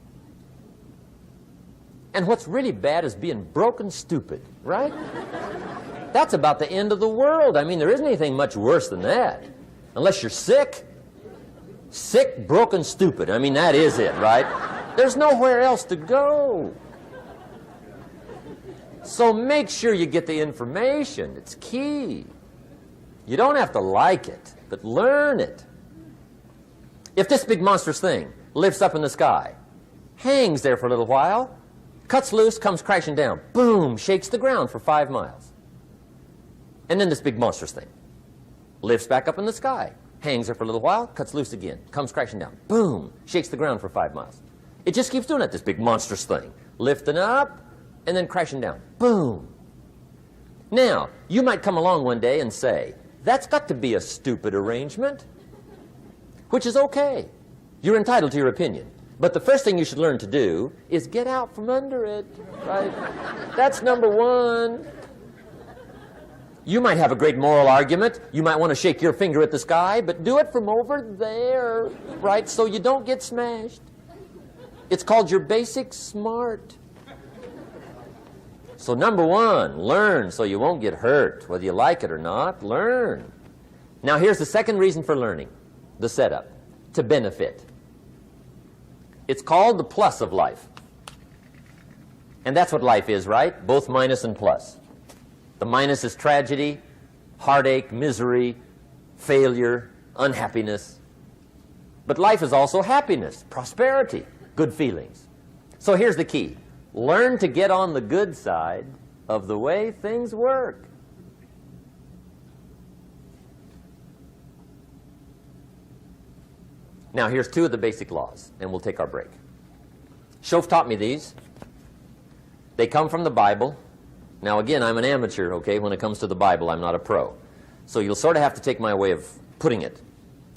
And what's really bad is being broke and stupid, right? That's about the end of the world. I mean, there isn't anything much worse than that. Unless you're sick. Sick, broken, stupid. I mean, that is it, right? There's nowhere else to go. So make sure you get the information. It's key. You don't have to like it, but learn it. If this big monstrous thing lifts up in the sky, hangs there for a little while, cuts loose, comes crashing down, boom, shakes the ground for 5 miles. And then this big monstrous thing lifts back up in the sky, hangs there for a little while, cuts loose again, comes crashing down, boom, shakes the ground for 5 miles. It just keeps doing it, this big monstrous thing, lifting up and then crashing down, boom. Now, you might come along one day and say, that's got to be a stupid arrangement, which is okay. You're entitled to your opinion. But the first thing you should learn to do is get out from under it, right? That's number one. You might have a great moral argument. You might want to shake your finger at the sky, but do it from over there, right? So you don't get smashed. It's called your basic smart. So number one, learn so you won't get hurt. Whether you like it or not, learn. Now here's the second reason for learning, the setup, to benefit. It's called the plus of life. And that's what life is, right? Both minus and plus. The minus is tragedy, heartache, misery, failure, unhappiness. But life is also happiness, prosperity, good feelings. So here's the key. Learn to get on the good side of the way things work. Now, here's 2 of the basic laws, and we'll take our break. Shoaff taught me these. They come from the Bible. Now, again, I'm an amateur, okay? When it comes to the Bible, I'm not a pro. So you'll sort of have to take my way of putting it.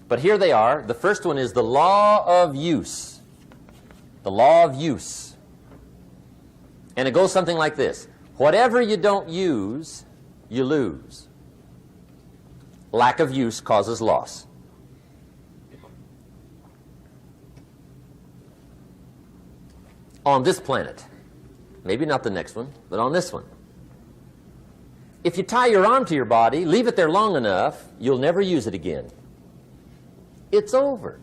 But here they are. The first one is the law of use. The law of use. And it goes something like this. Whatever you don't use, you lose. Lack of use causes loss. On this planet, maybe not the next one, but on this one, if you tie your arm to your body, leave it there long enough, you'll never use it again. It's over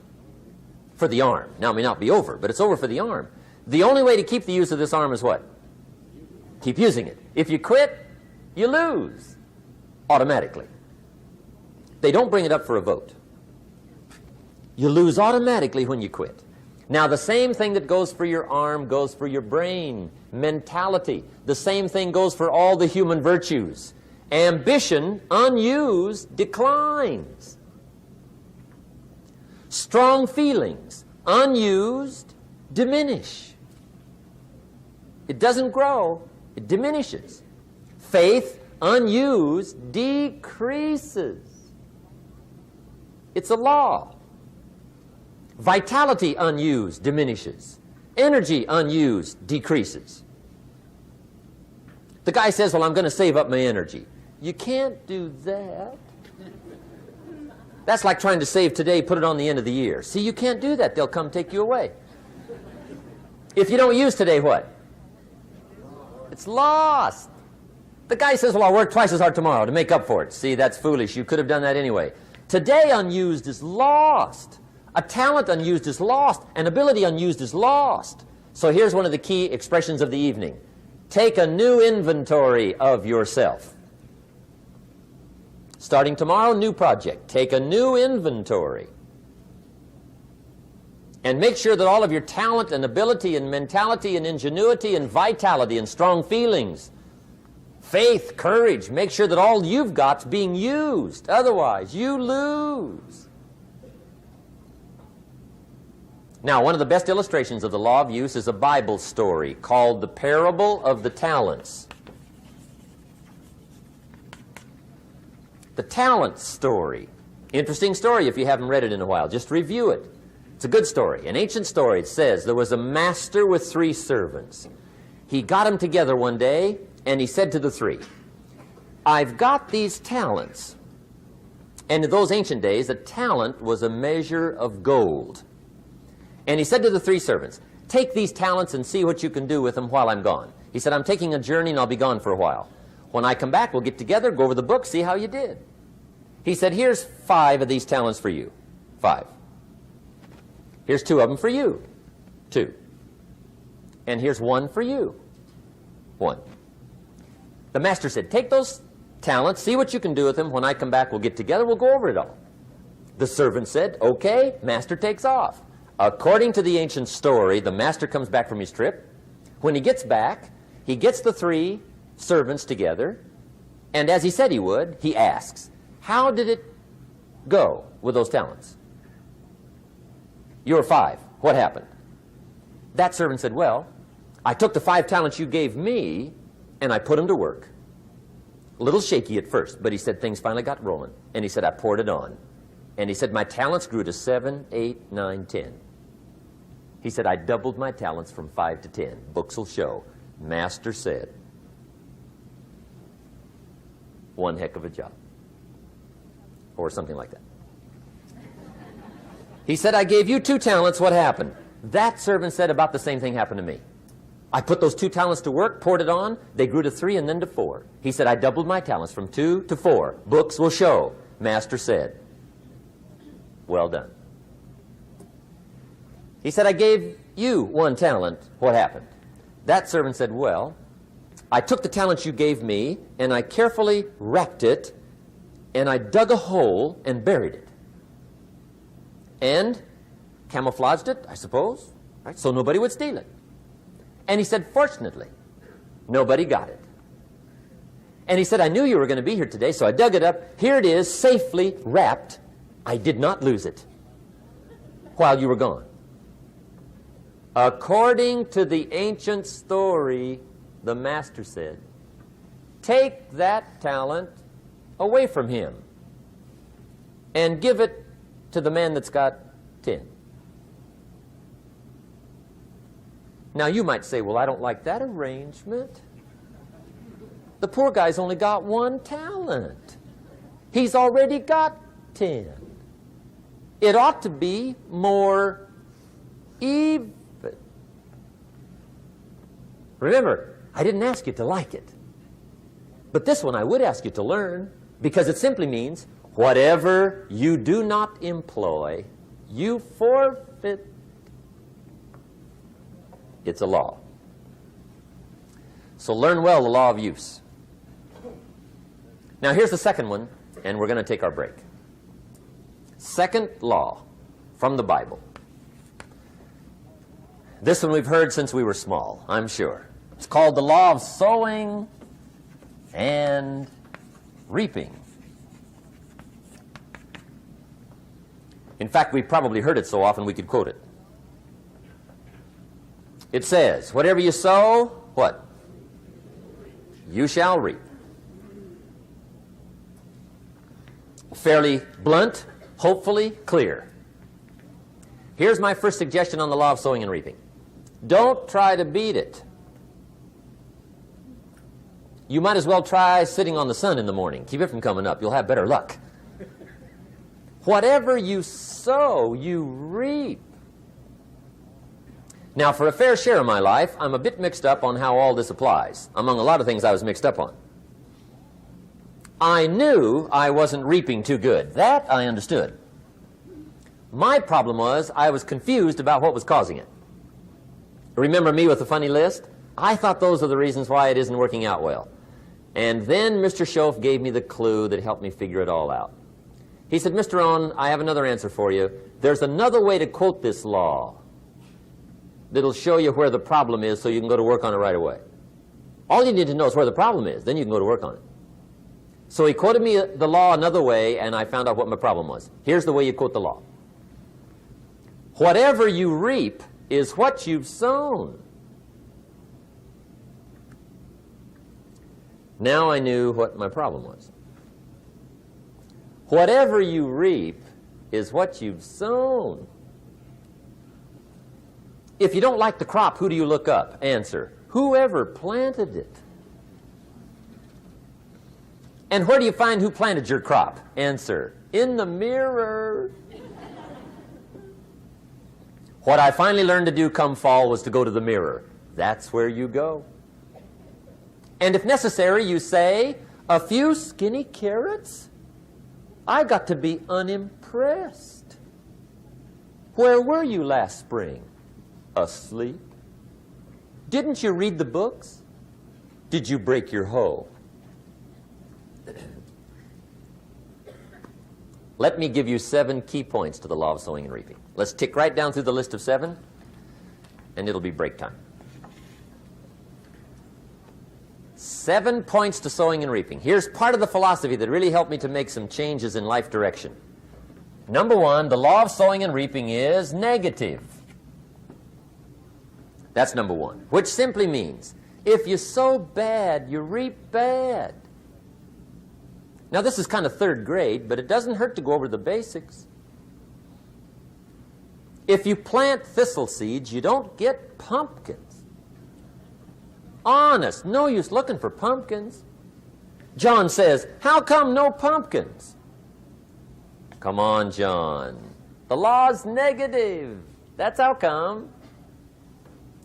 for the arm. Now, it may not be over, but it's over for the arm. The only way to keep the use of this arm is what? Keep using it. If you quit, you lose automatically. They don't bring it up for a vote. You lose automatically when you quit. Now, the same thing that goes for your arm goes for your brain, mentality. The same thing goes for all the human virtues. Ambition, unused, declines. Strong feelings, unused, diminish. It doesn't grow, it diminishes. Faith, unused, decreases. It's a law. Vitality unused diminishes. Energy unused decreases. The guy says, well, I'm going to save up my energy. You can't do that. That's like trying to save today, put it on the end of the year. See, you can't do that. They'll come take you away. If you don't use today, what? It's lost. The guy says, well, I'll work twice as hard tomorrow to make up for it. See, that's foolish. You could have done that anyway. Today unused is lost. A talent unused is lost. An ability unused is lost. So here's one of the key expressions of the evening. Take a new inventory of yourself. Starting tomorrow, new project. Take a new inventory. And make sure that all of your talent and ability and mentality and ingenuity and vitality and strong feelings, faith, courage, make sure that all you've got's being used. Otherwise, you lose. Now, one of the best illustrations of the law of use is a Bible story called The Parable of the Talents. The Talents story. Interesting story if you haven't read it in a while. Just review it. It's a good story. An ancient story. It says there was a master with 3 servants. He got them together one day and he said to the 3, I've got these talents. And in those ancient days, a talent was a measure of gold. And he said to the 3 servants, take these talents and see what you can do with them while I'm gone. He said, I'm taking a journey and I'll be gone for a while. When I come back, we'll get together, go over the book, see how you did. He said, here's 5 of these talents for you. 5. Here's 2 of them for you. 2. And here's 1 for you. 1. The master said, take those talents, see what you can do with them. When I come back, we'll get together, we'll go over it all. The servant said, okay, master takes off. According to the ancient story, the master comes back from his trip. When he gets back, he gets the 3 servants together, and as he said he would, he asks, how did it go with those talents? You were 5. What happened? That servant said, well, I took the 5 talents you gave me, and I put them to work. A little shaky at first, but he said things finally got rolling. And he said, I poured it on. And he said, my talents grew to 7, 8, 9, 10. He said, I doubled my talents from 5 to 10. Books will show. Master said, one heck of a job. Or something like that. He said, I gave you 2 talents. What happened? That servant said, about the same thing happened to me. I put those 2 talents to work, poured it on. They grew to 3 and then to 4. He said, I doubled my talents from 2 to 4. Books will show. Master said, well done. He said, I gave you 1 talent. What happened? That servant said, well, I took the talent you gave me, and I carefully wrapped it, and I dug a hole and buried it. And camouflaged it, I suppose, right? So nobody would steal it. And he said, fortunately, nobody got it. And he said, I knew you were going to be here today, so I dug it up. Here it is, safely wrapped. I did not lose it while you were gone. According to the ancient story, the master said, take that talent away from him and give it to the man that's got 10. Now you might say, well, I don't like that arrangement. The poor guy's only got 1 talent. He's already got 10. It ought to be more even. Remember, I didn't ask you to like it. But this one I would ask you to learn, because it simply means whatever you do not employ, you forfeit. It's a law. So learn well the law of use. Now here's the second one, and we're going to take our break. Second law from the Bible. This one we've heard since we were small, I'm sure. It's called the law of sowing and reaping. In fact, we've probably heard it so often we could quote it. It says, whatever you sow, what? You shall reap. Fairly blunt, hopefully clear. Here's my first suggestion on the law of sowing and reaping. Don't try to beat it. You might as well try sitting on the sun in the morning. Keep it from coming up. You'll have better luck. Whatever you sow, you reap. Now, for a fair share of my life, I'm a bit mixed up on how all this applies. Among a lot of things I was mixed up on. I knew I wasn't reaping too good. That I understood. My problem was I was confused about what was causing it. Remember me with the funny list? I thought those are the reasons why it isn't working out well. And then Mr. Shoaff gave me the clue that helped me figure it all out. He said, Mr. Owen, I have another answer for you. There's another way to quote this law that'll show you where the problem is so you can go to work on it right away. All you need to know is where the problem is. Then you can go to work on it. So he quoted me the law another way, and I found out what my problem was. Here's the way you quote the law. Whatever you reap is what you've sown. Now I knew what my problem was. Whatever you reap is what you've sown. If you don't like the crop, who do you look up? Answer, whoever planted it. And where do you find who planted your crop? Answer, in the mirror. What I finally learned to do come fall was to go to the mirror. That's where you go. And if necessary, you say, a few skinny carrots? I got to be unimpressed. Where were you last spring? Asleep. Didn't you read the books? Did you break your hoe? Let me give you 7 key points to the law of sowing and reaping. Let's tick right down through the list of 7, and it'll be break time. 7 points to sowing and reaping. Here's part of the philosophy that really helped me to make some changes in life direction. Number 1, the law of sowing and reaping is negative. That's number 1, which simply means if you sow bad, you reap bad. Now, this is kind of 3rd grade, but it doesn't hurt to go over the basics. If you plant thistle seeds, you don't get pumpkins. Honest, no use looking for pumpkins. John says, how come no pumpkins? Come on, John. The law's negative. That's how come.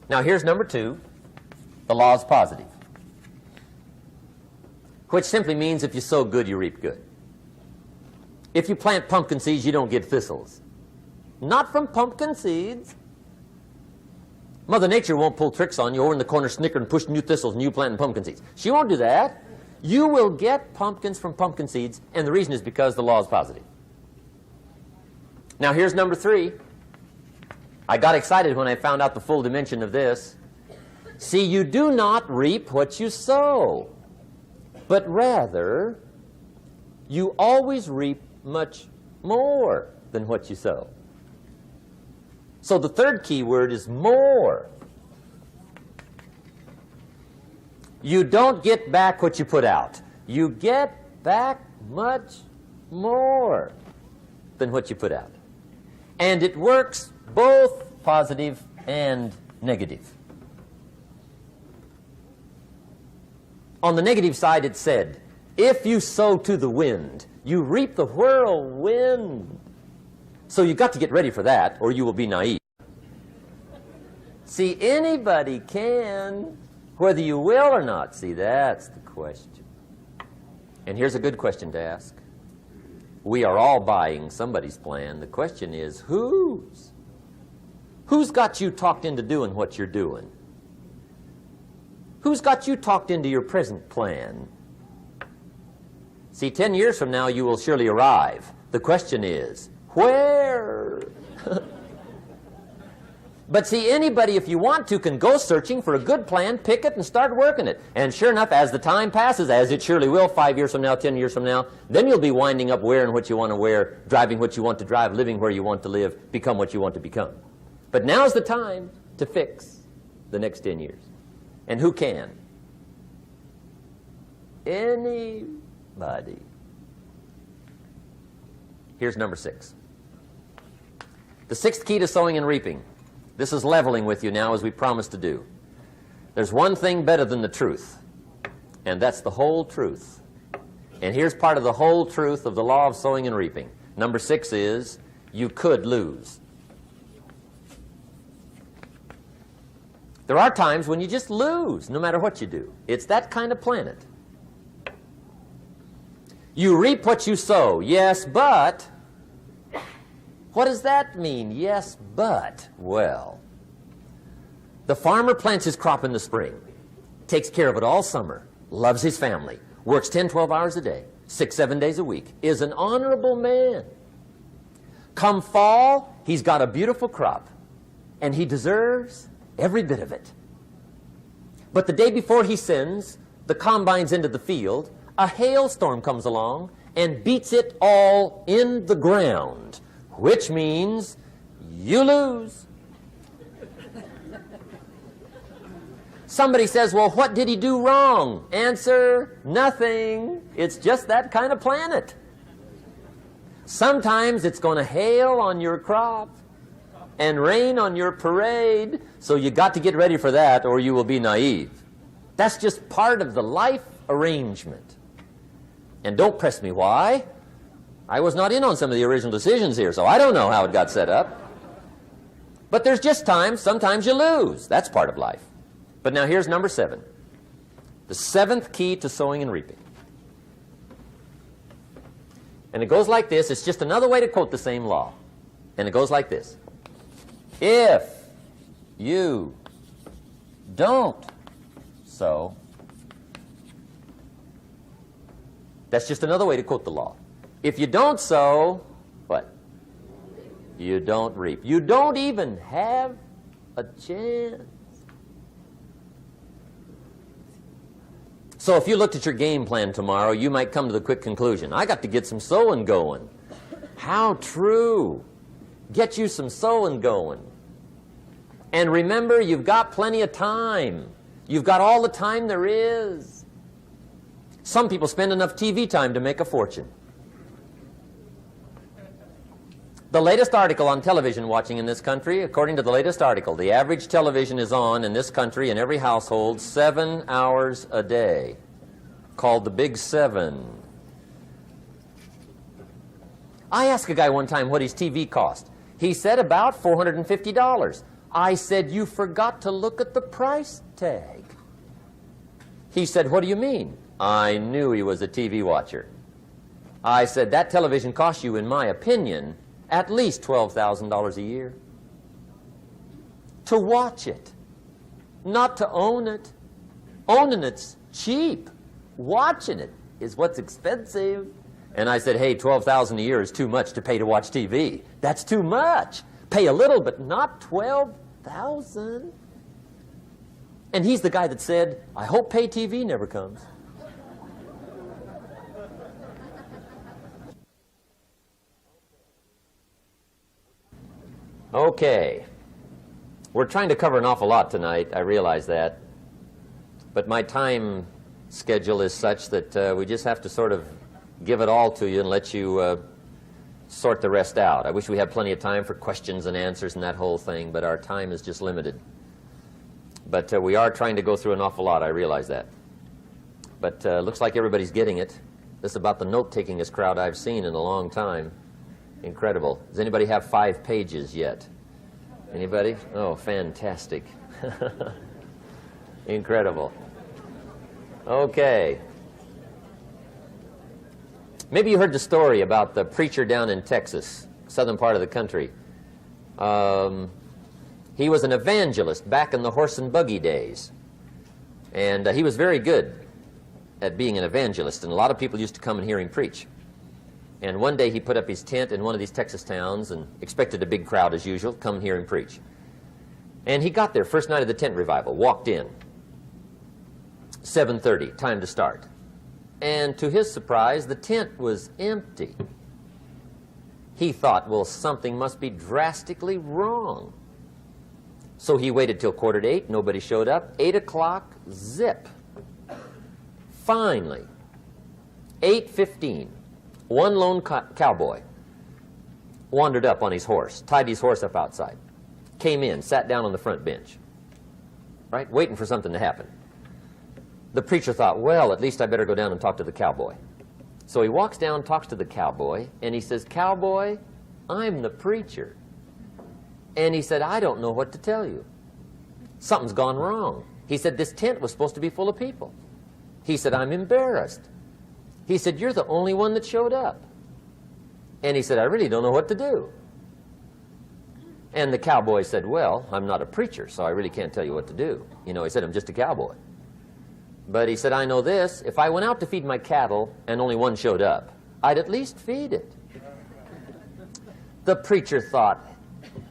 Now, here's number 2. The law's positive, which simply means if you sow good, you reap good. If you plant pumpkin seeds, you don't get thistles. Not from pumpkin seeds. Mother Nature won't pull tricks on you over in the corner snickering, pushing new thistles and you planting pumpkin seeds. She won't do that. You will get pumpkins from pumpkin seeds, and the reason is because the law is positive. Now, here's number 3. I got excited when I found out the full dimension of this. See, you do not reap what you sow, but rather you always reap much more than what you sow. So the 3rd key word is more. You don't get back what you put out. You get back much more than what you put out. And it works both positive and negative. On the negative side, it said, if you sow to the wind, you reap the whirlwind. So you've got to get ready for that, or you will be naive. See, anybody can, whether you will or not. See, that's the question. And here's a good question to ask. We are all buying somebody's plan. The question is, whose? Who's got you talked into doing what you're doing? Who's got you talked into your present plan? See, 10 years from now, you will surely arrive. The question is, where? But see, anybody, if you want to, can go searching for a good plan, pick it, and start working it. And sure enough, as the time passes, as it surely will 5 years from now, 10 years from now, then you'll be winding up wearing what you want to wear, driving what you want to drive, living where you want to live, become what you want to become. But now's the time to fix the next 10 years. And who can? Anybody. Here's number 6. The 6th key to sowing and reaping. This is leveling with you now, as we promised to do. There's one thing better than the truth, and that's the whole truth. And here's part of the whole truth of the law of sowing and reaping. Number 6 is, you could lose. There are times when you just lose, no matter what you do. It's that kind of planet. You reap what you sow, yes, but... What does that mean, yes, but? Well, the farmer plants his crop in the spring, takes care of it all summer, loves his family, works 10, 12 hours a day, 6, 7 days a week, is an honorable man. Come fall, he's got a beautiful crop, and he deserves every bit of it. But the day before he sends the combines into the field, a hailstorm comes along and beats it all in the ground, which means you lose. Somebody says, well, what did he do wrong? Answer, nothing. It's just that kind of planet. Sometimes it's going to hail on your crop and rain on your parade, so you got to get ready for that or you will be naive. That's just part of the life arrangement. And don't press me why. I was not in on some of the original decisions here, so I don't know how it got set up. But there's just times, sometimes you lose. That's part of life. But now here's number 7. The 7th key to sowing and reaping. And it goes like this. It's just another way to quote the same law. And it goes like this. If you don't sow, that's just another way to quote the law. If you don't sow, what? You don't reap. You don't even have a chance. So if you looked at your game plan tomorrow, you might come to the quick conclusion, I got to get some sowing going. How true. Get you some sowing going. And remember, you've got plenty of time. You've got all the time there is. Some people spend enough TV time to make a fortune. The latest article on television watching in this country, according to the latest article, the average television is on in this country in every household 7 hours a day, called the Big 7. I asked a guy one time what his TV cost. He said about $450. I said, you forgot to look at the price tag. He said, what do you mean? I knew he was a TV watcher. I said, that television costs you, in my opinion, at least $12,000 a year. To watch it, not to own it. Owning it's cheap. Watching it is what's expensive. And I said, hey, $12,000 a year is too much to pay to watch TV. That's too much. Pay a little, but not $12,000. And he's the guy that said, I hope pay TV never comes. Okay. We're trying to cover an awful lot tonight. I realize that. But my time schedule is such that we just have to sort of give it all to you and let you sort the rest out. I wish we had plenty of time for questions and answers and that whole thing, but our time is just limited. But we are trying to go through an awful lot. I realize that. But looks like everybody's getting it. This is about the note-takingest crowd I've seen in a long time. Incredible. Does anybody have 5 pages yet? Anybody? Oh, fantastic. Incredible. Okay. Maybe you heard the story about the preacher down in Texas, southern part of the country. He was an evangelist back in the horse and buggy days. And he was very good at being an evangelist, and a lot of people used to come and hear him preach. And one day he put up his tent in one of these Texas towns and expected a big crowd as usual, come hear him preach. And he got there, first night of the tent revival, walked in. 7:30, time to start. And to his surprise, the tent was empty. He thought, well, something must be drastically wrong. So he waited till 7:45, nobody showed up. 8 o'clock, zip. Finally, 8:15, one lone cowboy wandered up on his horse, tied his horse up outside, came in, sat down on the front bench, right, waiting for something to happen. The preacher thought, well, at least I better go down and talk to the cowboy. So he walks down, talks to the cowboy, and he says, Cowboy, I'm the preacher. And he said, I don't know what to tell you. Something's gone wrong. He said, this tent was supposed to be full of people. He said, I'm embarrassed. He said, you're the only one that showed up. And he said, I really don't know what to do. And the cowboy said, well, I'm not a preacher, so I really can't tell you what to do. You know, he said, I'm just a cowboy. But he said, I know this, if I went out to feed my cattle and only one showed up, I'd at least feed it. The preacher thought,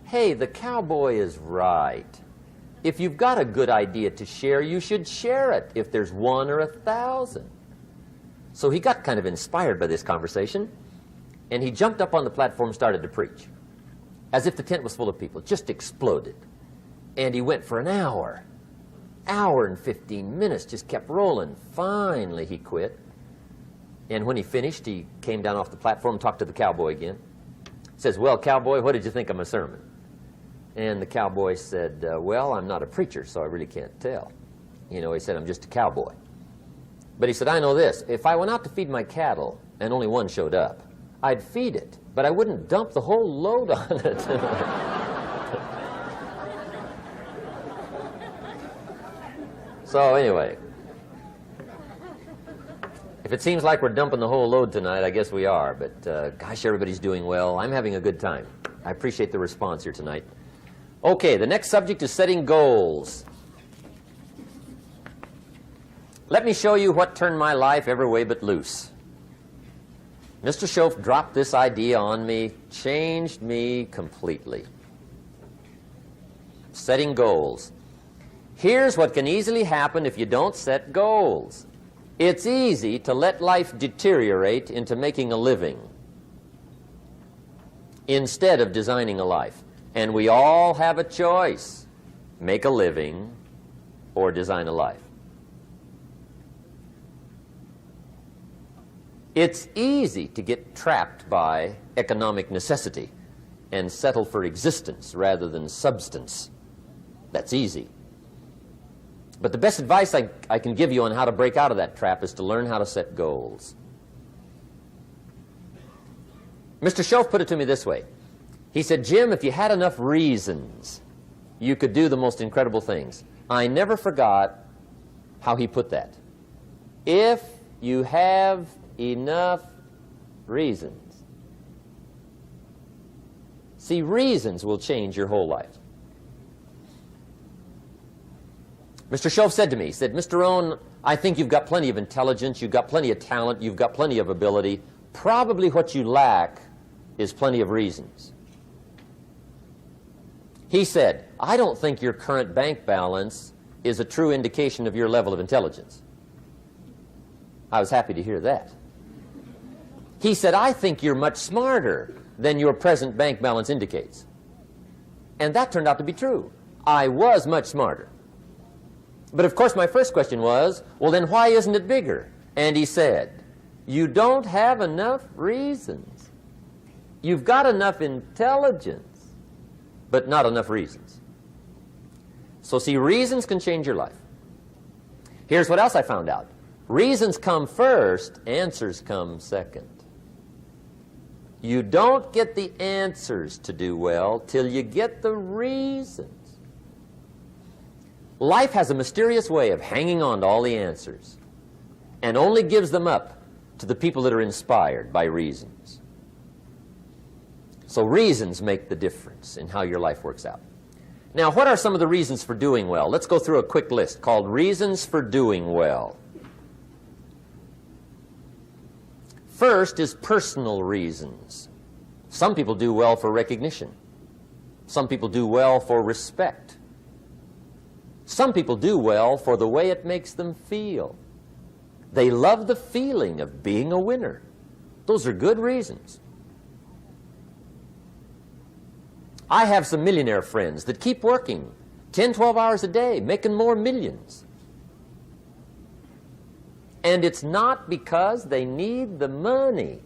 hey, the cowboy is right. If you've got a good idea to share, you should share it, if there's 1 or 1,000. So he got kind of inspired by this conversation, and he jumped up on the platform and started to preach, as if the tent was full of people. It just exploded. And he went for an hour and 15 minutes, just kept rolling. Finally, he quit. And when he finished, he came down off the platform and talked to the cowboy again. He says, well, cowboy, what did you think of my sermon? And the cowboy said, well, I'm not a preacher, so I really can't tell. You know, he said, I'm just a cowboy. But he said, I know this. If I went out to feed my cattle and only one showed up, I'd feed it, but I wouldn't dump the whole load on it. So anyway, if it seems like we're dumping the whole load tonight, I guess we are. But gosh, everybody's doing well. I'm having a good time. I appreciate the response here tonight. Okay, the next subject is setting goals. Let me show you what turned my life every way but loose. Mr. Shoaff dropped this idea on me, changed me completely. Setting goals. Here's what can easily happen if you don't set goals. It's easy to let life deteriorate into making a living instead of designing a life. And we all have a choice. Make a living or design a life. It's easy to get trapped by economic necessity and settle for existence rather than substance. That's easy. But the best advice I can give you on how to break out of that trap is to learn how to set goals. Mr. Shoaff put it to me this way. He said, Jim, if you had enough reasons, you could do the most incredible things. I never forgot how he put that. If you have enough reasons. See, reasons will change your whole life. Mr. Shoaff said to me, he said, Mr. Rohn, I think you've got plenty of intelligence, you've got plenty of talent, you've got plenty of ability. Probably what you lack is plenty of reasons. He said, I don't think your current bank balance is a true indication of your level of intelligence. I was happy to hear that. He said, I think you're much smarter than your present bank balance indicates. And that turned out to be true. I was much smarter. But of course my first question was, well then why isn't it bigger? And he said, you don't have enough reasons. You've got enough intelligence, but not enough reasons. So see, reasons can change your life. Here's what else I found out. Reasons come first, answers come second. You don't get the answers to do well till you get the reasons. Life has a mysterious way of hanging on to all the answers and only gives them up to the people that are inspired by reasons. So reasons make the difference in how your life works out. Now, what are some of the reasons for doing well? Let's go through a quick list called Reasons for Doing Well. First is personal reasons. Some people do well for recognition. Some people do well for respect. Some people do well for the way it makes them feel. They love the feeling of being a winner. Those are good reasons. I have some millionaire friends that keep working 10, 12 hours a day, making more millions. And it's not because they need the money.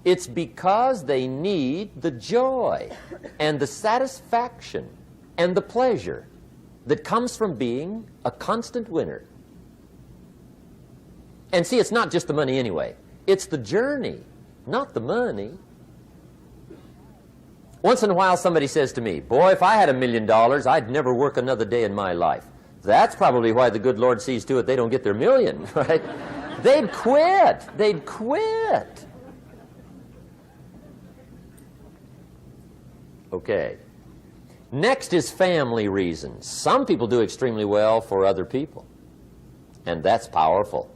It's because they need the joy and the satisfaction and the pleasure that comes from being a constant winner. And see, it's not just the money anyway. It's the journey, not the money. Once in a while somebody says to me, boy, if I had $1 million, I'd never work another day in my life. That's probably why the good Lord sees to it they don't get their million, right? They'd quit. They'd quit. Okay. Next is family reasons. Some people do extremely well for other people, and that's powerful.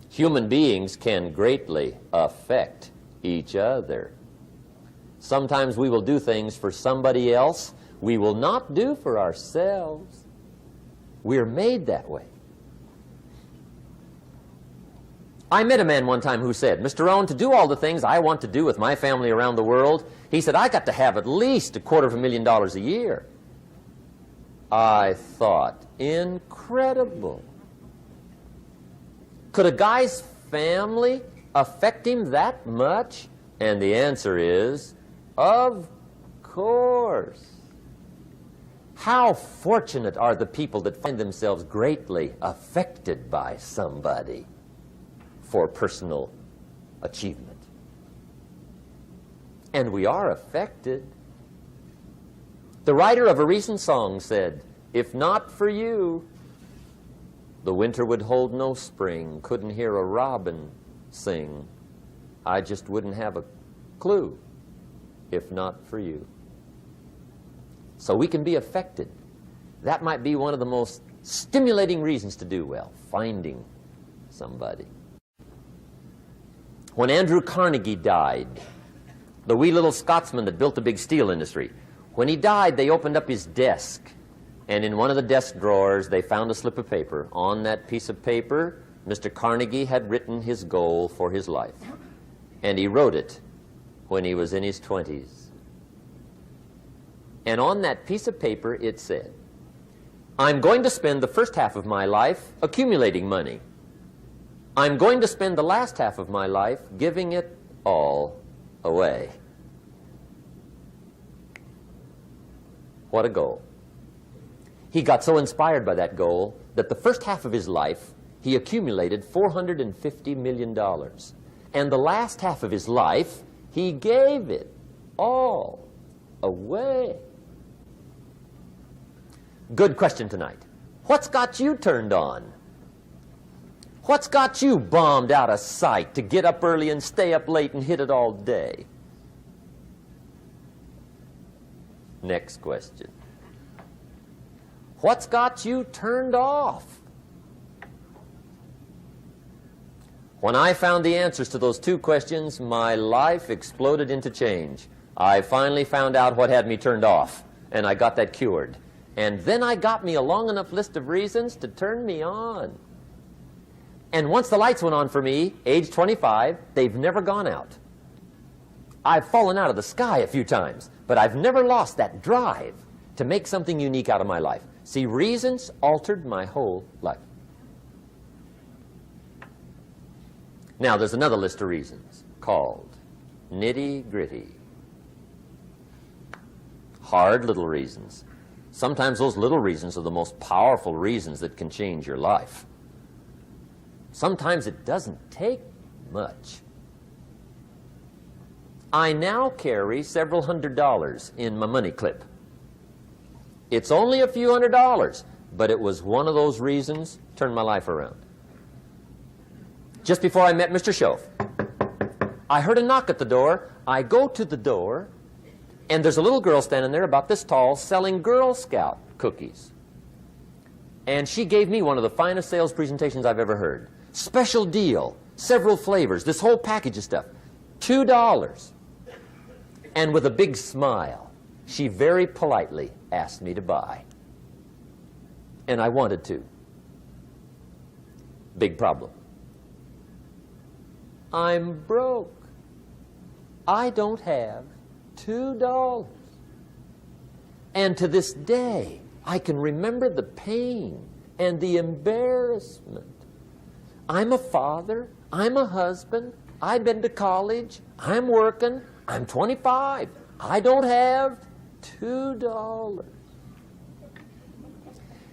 Human beings can greatly affect each other. Sometimes we will do things for somebody else we will not do for ourselves. We're made that way. I met a man one time who said, Mr. Rohn, to do all the things I want to do with my family around the world, he said, I got to have at least $250,000 a year. I thought, incredible. Could a guy's family affect him that much? And the answer is, of course. How fortunate are the people that find themselves greatly affected by somebody for personal achievement. And we are affected. The writer of a recent song said, "If not for you, the winter would hold no spring, couldn't hear a robin sing. I just wouldn't have a clue if not for you." So we can be affected. That might be one of the most stimulating reasons to do well, finding somebody. When Andrew Carnegie died, the wee little Scotsman that built the big steel industry, when he died, they opened up his desk, and in one of the desk drawers, they found a slip of paper. On that piece of paper, Mr. Carnegie had written his goal for his life, and he wrote it when he was in his 20s. And on that piece of paper, it said, "I'm going to spend the first half of my life accumulating money. I'm going to spend the last half of my life giving it all away." What a goal. He got so inspired by that goal that the first half of his life, he accumulated $450 million. And the last half of his life, he gave it all away. Good question tonight. What's got you turned on? What's got you bombed out of sight to get up early and stay up late and hit it all day? Next question. What's got you turned off? When I found the answers to those two questions, my life exploded into change. I finally found out what had me turned off, and I got that cured. And then I got me a long enough list of reasons to turn me on. And once the lights went on for me, age 25, they've never gone out. I've fallen out of the sky a few times, but I've never lost that drive to make something unique out of my life. See, reasons altered my whole life. Now, there's another list of reasons called nitty-gritty. Hard little reasons. Sometimes those little reasons are the most powerful reasons that can change your life. Sometimes it doesn't take much. I now carry several $100s in my money clip. It's only a few $100s, but it was one of those reasons turned my life around. Just before I met Mr. Shoaff, I heard a knock at the door. I go to the door, and there's a little girl standing there about this tall selling Girl Scout cookies. And she gave me one of the finest sales presentations I've ever heard. Special deal, several flavors, this whole package of stuff, $2. And with a big smile, she very politely asked me to buy. And I wanted to. Big problem. I'm broke. I don't have $2. And to this day, I can remember the pain and the embarrassment. I'm a father. I'm a husband. I've been to college. I'm working. I'm 25. I don't have $2.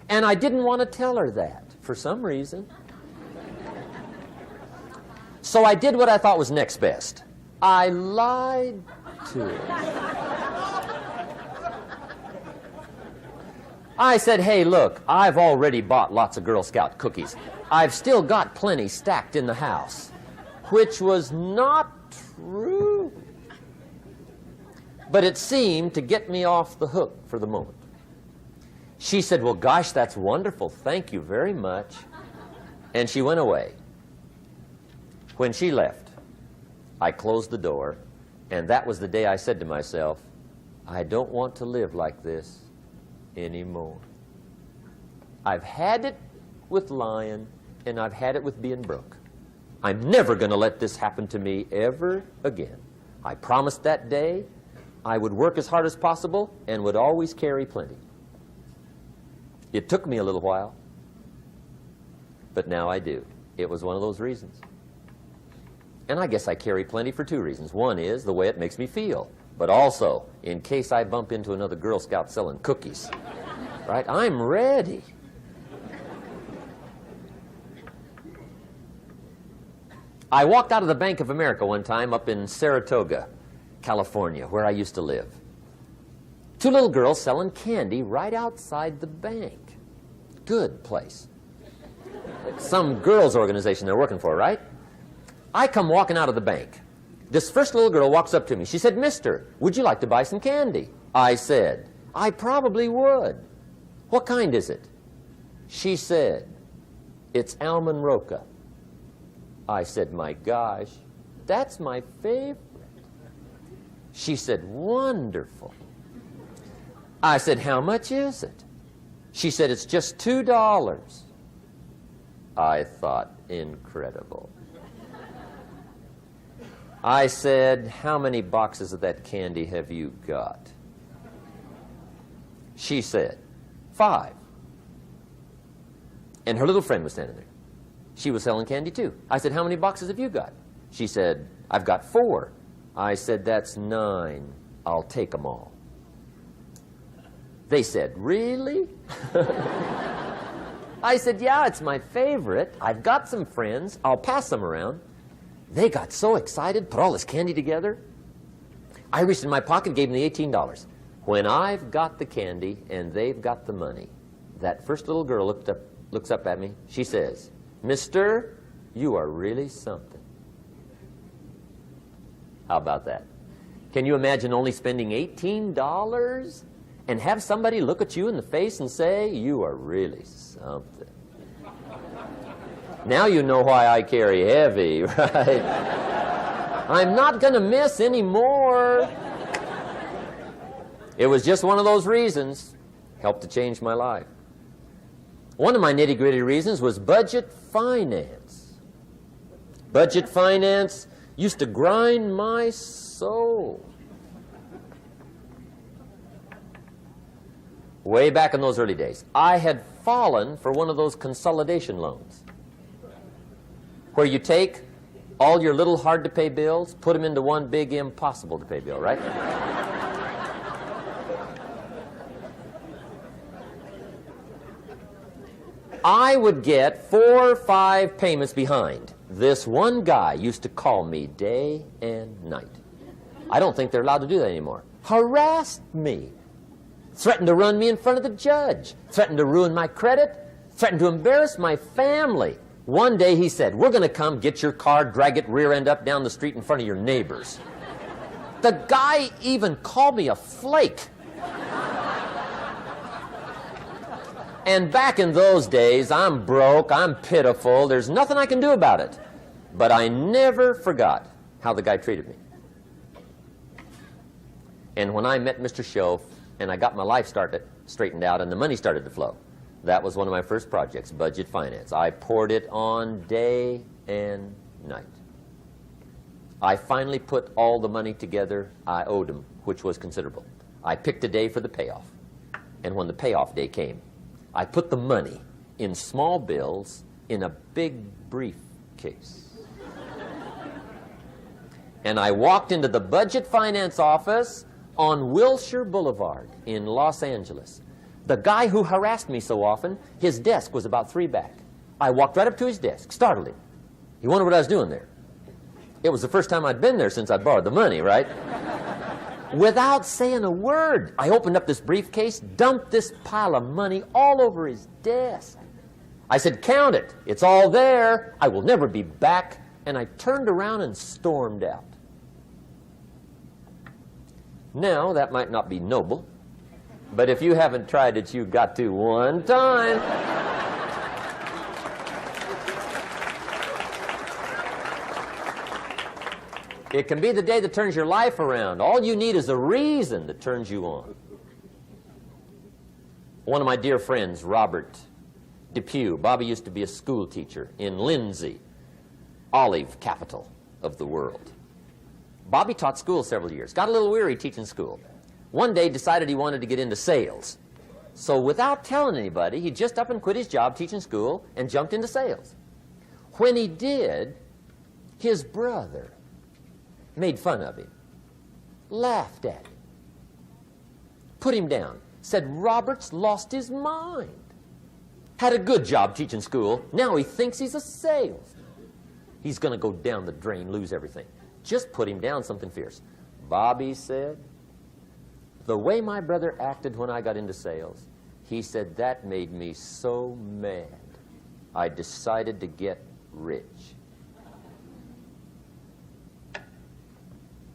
And I didn't want to tell her that for some reason. So I did what I thought was next best. I lied to her. I said, "Hey, look, I've already bought lots of Girl Scout cookies. I've still got plenty stacked in the house," which was not true. But it seemed to get me off the hook for the moment. She said, "Well, gosh, that's wonderful. Thank you very much." And she went away. When she left, I closed the door, and that was the day I said to myself, I don't want to live like this anymore. I've had it with lying, and I've had it with being broke. I'm never going to let this happen to me ever again. I promised that day I would work as hard as possible and would always carry plenty. It took me a little while, but now I do. It was one of those reasons. And I guess I carry plenty for two reasons. One is the way it makes me feel, but also in case I bump into another Girl Scout selling cookies. right? I'm ready. I walked out of the Bank of America one time up in Saratoga, California, where I used to live. Two little girls selling candy right outside the bank. Good place. Some girls' organization they're working for, right? I come walking out of the bank. This first little girl walks up to me. She said, "Mister, would you like to buy some candy?" I said, "I probably would." "What kind is it?" She said, "It's almond roca." I said, "My gosh, that's my favorite." She said, "Wonderful." I said, "How much is it?" She said, "It's just $2. I thought, incredible. I said, "How many boxes of that candy have you got?" She said, 5. And her little friend was standing there. She was selling candy too. I said, "How many boxes have you got?" She said, "I've got 4. I said, "That's 9. I'll take them all." They said, "Really?" I said, "Yeah, it's my favorite. I've got some friends. I'll pass them around." They got so excited, put all this candy together. I reached in my pocket, gave them the $18. When I've got the candy and they've got the money, that first little girl looks up at me. She says, "Mister, you are really something." How about that? Can you imagine only spending $18 and have somebody look at you in the face and say, "You are really something"? Now you know why I carry heavy, right? I'm not going to miss anymore. It was just one of those reasons. Helped to change my life. One of my nitty-gritty reasons was budget finance. Budget finance used to grind my soul. Way back in those early days, I had fallen for one of those consolidation loans, where you take all your little hard-to-pay bills, put them into one big impossible-to-pay bill, right? I would get 4 or 5 payments behind. This one guy used to call me day and night. I don't think they're allowed to do that anymore. Harassed me. Threatened to run me in front of the judge. Threatened to ruin my credit. Threatened to embarrass my family. One day he said, "We're going to come get your car, drag it rear end up down the street in front of your neighbors." The guy even called me a flake. And back in those days, I'm broke, I'm pitiful, there's nothing I can do about it. But I never forgot how the guy treated me. And when I met Mr. Shoaff and I got my life straightened out and the money started to flow, that was one of my first projects, budget finance. I poured it on day and night. I finally put all the money together I owed him, which was considerable. I picked a day for the payoff. And when the payoff day came, I put the money in small bills in a big briefcase. And I walked into the budget finance office on Wilshire Boulevard in Los Angeles. The guy who harassed me so often, his desk was about 3 back. I walked right up to his desk, startled him. He wondered what I was doing there. It was the first time I'd been there since I'd borrowed the money, right? Without saying a word, I opened up this briefcase, dumped this pile of money all over his desk. I said, "Count it. It's all there. I will never be back." And I turned around and stormed out. Now, that might not be noble, but if you haven't tried it, you've got to one time. It can be the day that turns your life around. All you need is a reason that turns you on. One of my dear friends, Robert Depew, Bobby used to be a school teacher in Lindsay, olive capital of the world. Bobby taught school several years, got a little weary teaching school. One day decided he wanted to get into sales. So without telling anybody, he just up and quit his job teaching school and jumped into sales. When he did, his brother made fun of him, laughed at him, put him down. said Robert's lost his mind. Had a good job teaching school. Now he thinks he's a salesman. He's going to go down the drain, lose everything. Just put him down something fierce. Bobby said, the way my brother acted when I got into sales, he said that made me so mad, I decided to get rich.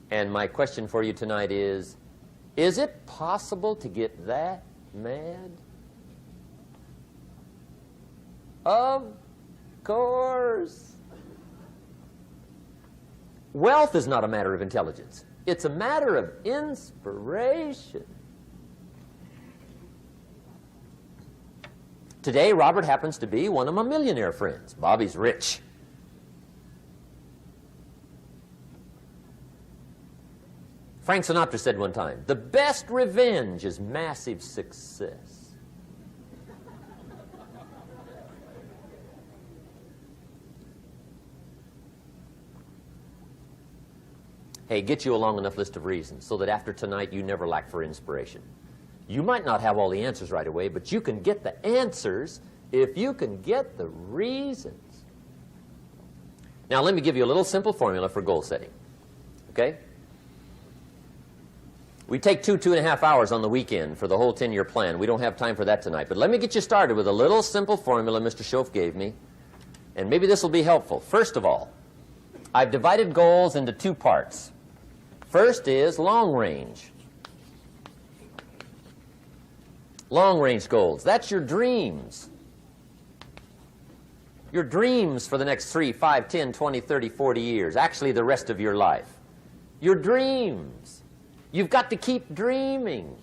And my question for you tonight is it possible to get that mad? Of course. Wealth is not a matter of intelligence. It's a matter of inspiration. Today, Robert happens to be one of my millionaire friends. Bobby's rich. Frank Sinatra said one time, the best revenge is massive success. Hey, get you a long enough list of reasons so that after tonight you never lack for inspiration. You might not have all the answers right away, but you can get the answers if you can get the reasons. Now, let me give you a little simple formula for goal setting. Okay? We take 2.5 hours on the weekend for the whole 10-year plan. We don't have time for that tonight. But let me get you started with a little simple formula Mr. Shoaff gave me. And maybe this will be helpful. First of all, I've divided goals into two parts. First is long range. Long range goals. That's your dreams. Your dreams for the next 3, 5, 10, 20, 30, 40 years. Actually, the rest of your life. Your dreams. You've got to keep dreaming.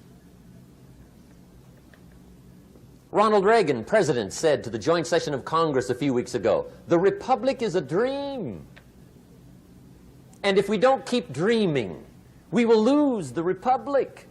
Ronald Reagan, president, said to the joint session of Congress a few weeks ago, the Republic is a dream. And if we don't keep dreaming, we will lose the Republic.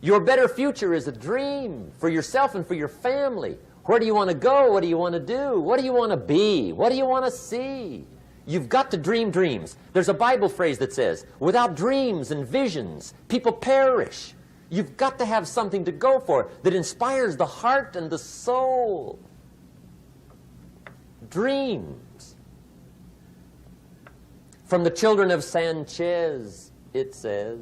Your better future is a dream for yourself and for your family. Where do you want to go? What do you want to do? What do you want to be? What do you want to see? You've got to dream dreams. There's a Bible phrase that says, without dreams and visions, people perish. You've got to have something to go for that inspires the heart and the soul. Dreams. From the children of Sanchez, it says,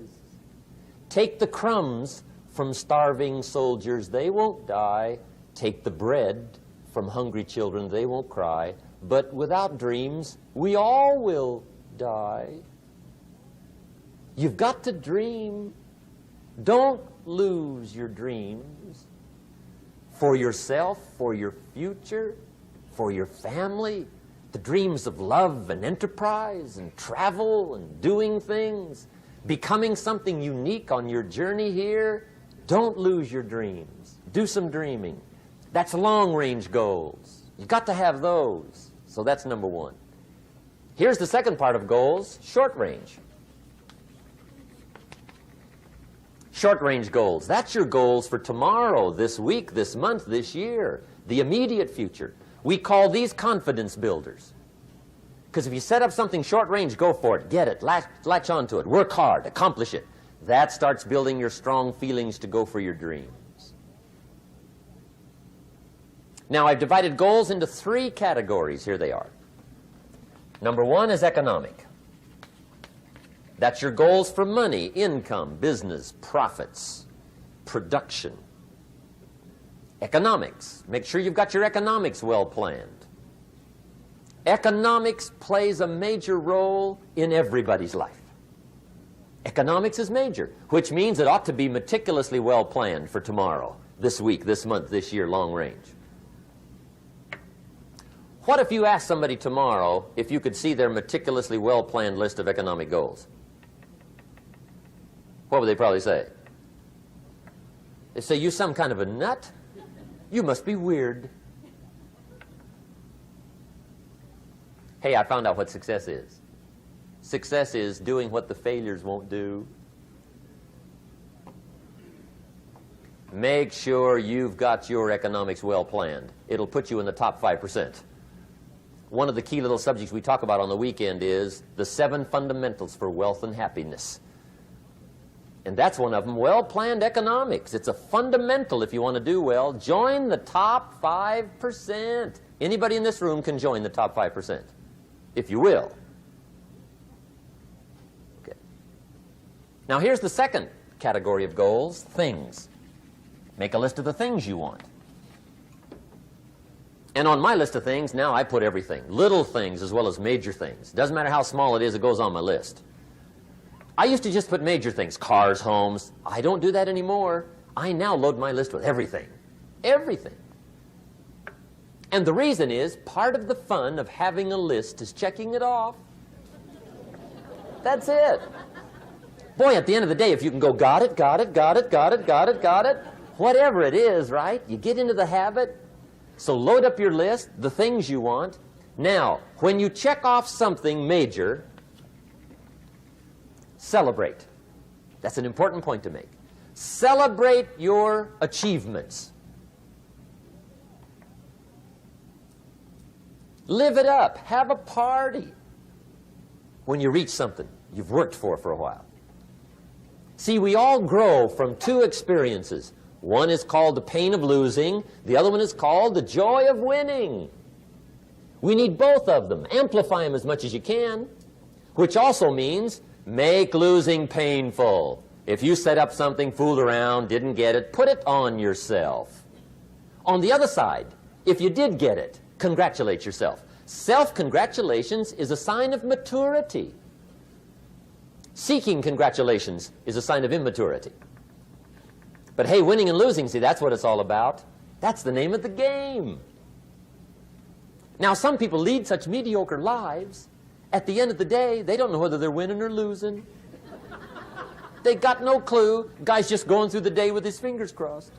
take the crumbs from starving soldiers, they won't die. Take the bread from hungry children, they won't cry. But without dreams, we all will die. You've got to dream. Don't lose your dreams for yourself, for your future, for your family. The dreams of love and enterprise and travel and doing things, becoming something unique on your journey here. Don't lose your dreams. Do some dreaming. That's long-range goals. You've got to have those. So that's number one. Here's the second part of goals, short range. Short-range goals. That's your goals for tomorrow, this week, this month, this year, the immediate future. We call these confidence builders. Because if you set up something short-range, go for it, get it, latch onto it, work hard, accomplish it. That starts building your strong feelings to go for your dreams. Now, I've divided goals into 3 categories. Here they are. Number 1 is economic. That's your goals for money, income, business, profits, production. Economics. Make sure you've got your economics well planned. Economics plays a major role in everybody's life. Economics is major, which means it ought to be meticulously well planned for tomorrow, this week, this month, this year, long range. What if you asked somebody tomorrow if you could see their meticulously well-planned list of economic goals? What would they probably say? They'd say, you some kind of a nut? You must be weird. Hey, I found out what success is. Success is doing what the failures won't do. Make sure you've got your economics well planned. It'll put you in the top 5%. One of the key little subjects we talk about on the weekend is the 7 fundamentals for wealth and happiness. And that's one of them, well-planned economics. It's a fundamental if you want to do well. Join the top 5%. Anybody in this room can join the top 5%, if you will. Okay. Now here's the second category of goals, things. Make a list of the things you want. And on my list of things, now I put everything. Little things as well as major things. Doesn't matter how small it is, it goes on my list. I used to just put major things, cars, homes. I don't do that anymore. I now load my list with everything. Everything. And the reason is, part of the fun of having a list is checking it off. That's it. Boy, at the end of the day, if you can go, got it, got it, got it, got it, got it, got it, whatever it is, right? You get into the habit. So load up your list, the things you want. Now, when you check off something major, celebrate. That's an important point to make. Celebrate your achievements. Live it up. Have a party when you reach something you've worked for a while. See, we all grow from two experiences. One is called the pain of losing. The other one is called the joy of winning. We need both of them. Amplify them as much as you can, which also means make losing painful. If you set up something, fooled around, didn't get it, put it on yourself. On the other side, if you did get it, congratulate yourself. Self-congratulations is a sign of maturity. Seeking congratulations is a sign of immaturity. But hey, winning and losing, see, that's what it's all about. That's the name of the game. Now, some people lead such mediocre lives, at the end of the day, they don't know whether they're winning or losing. They got no clue. Guy's just going through the day with his fingers crossed.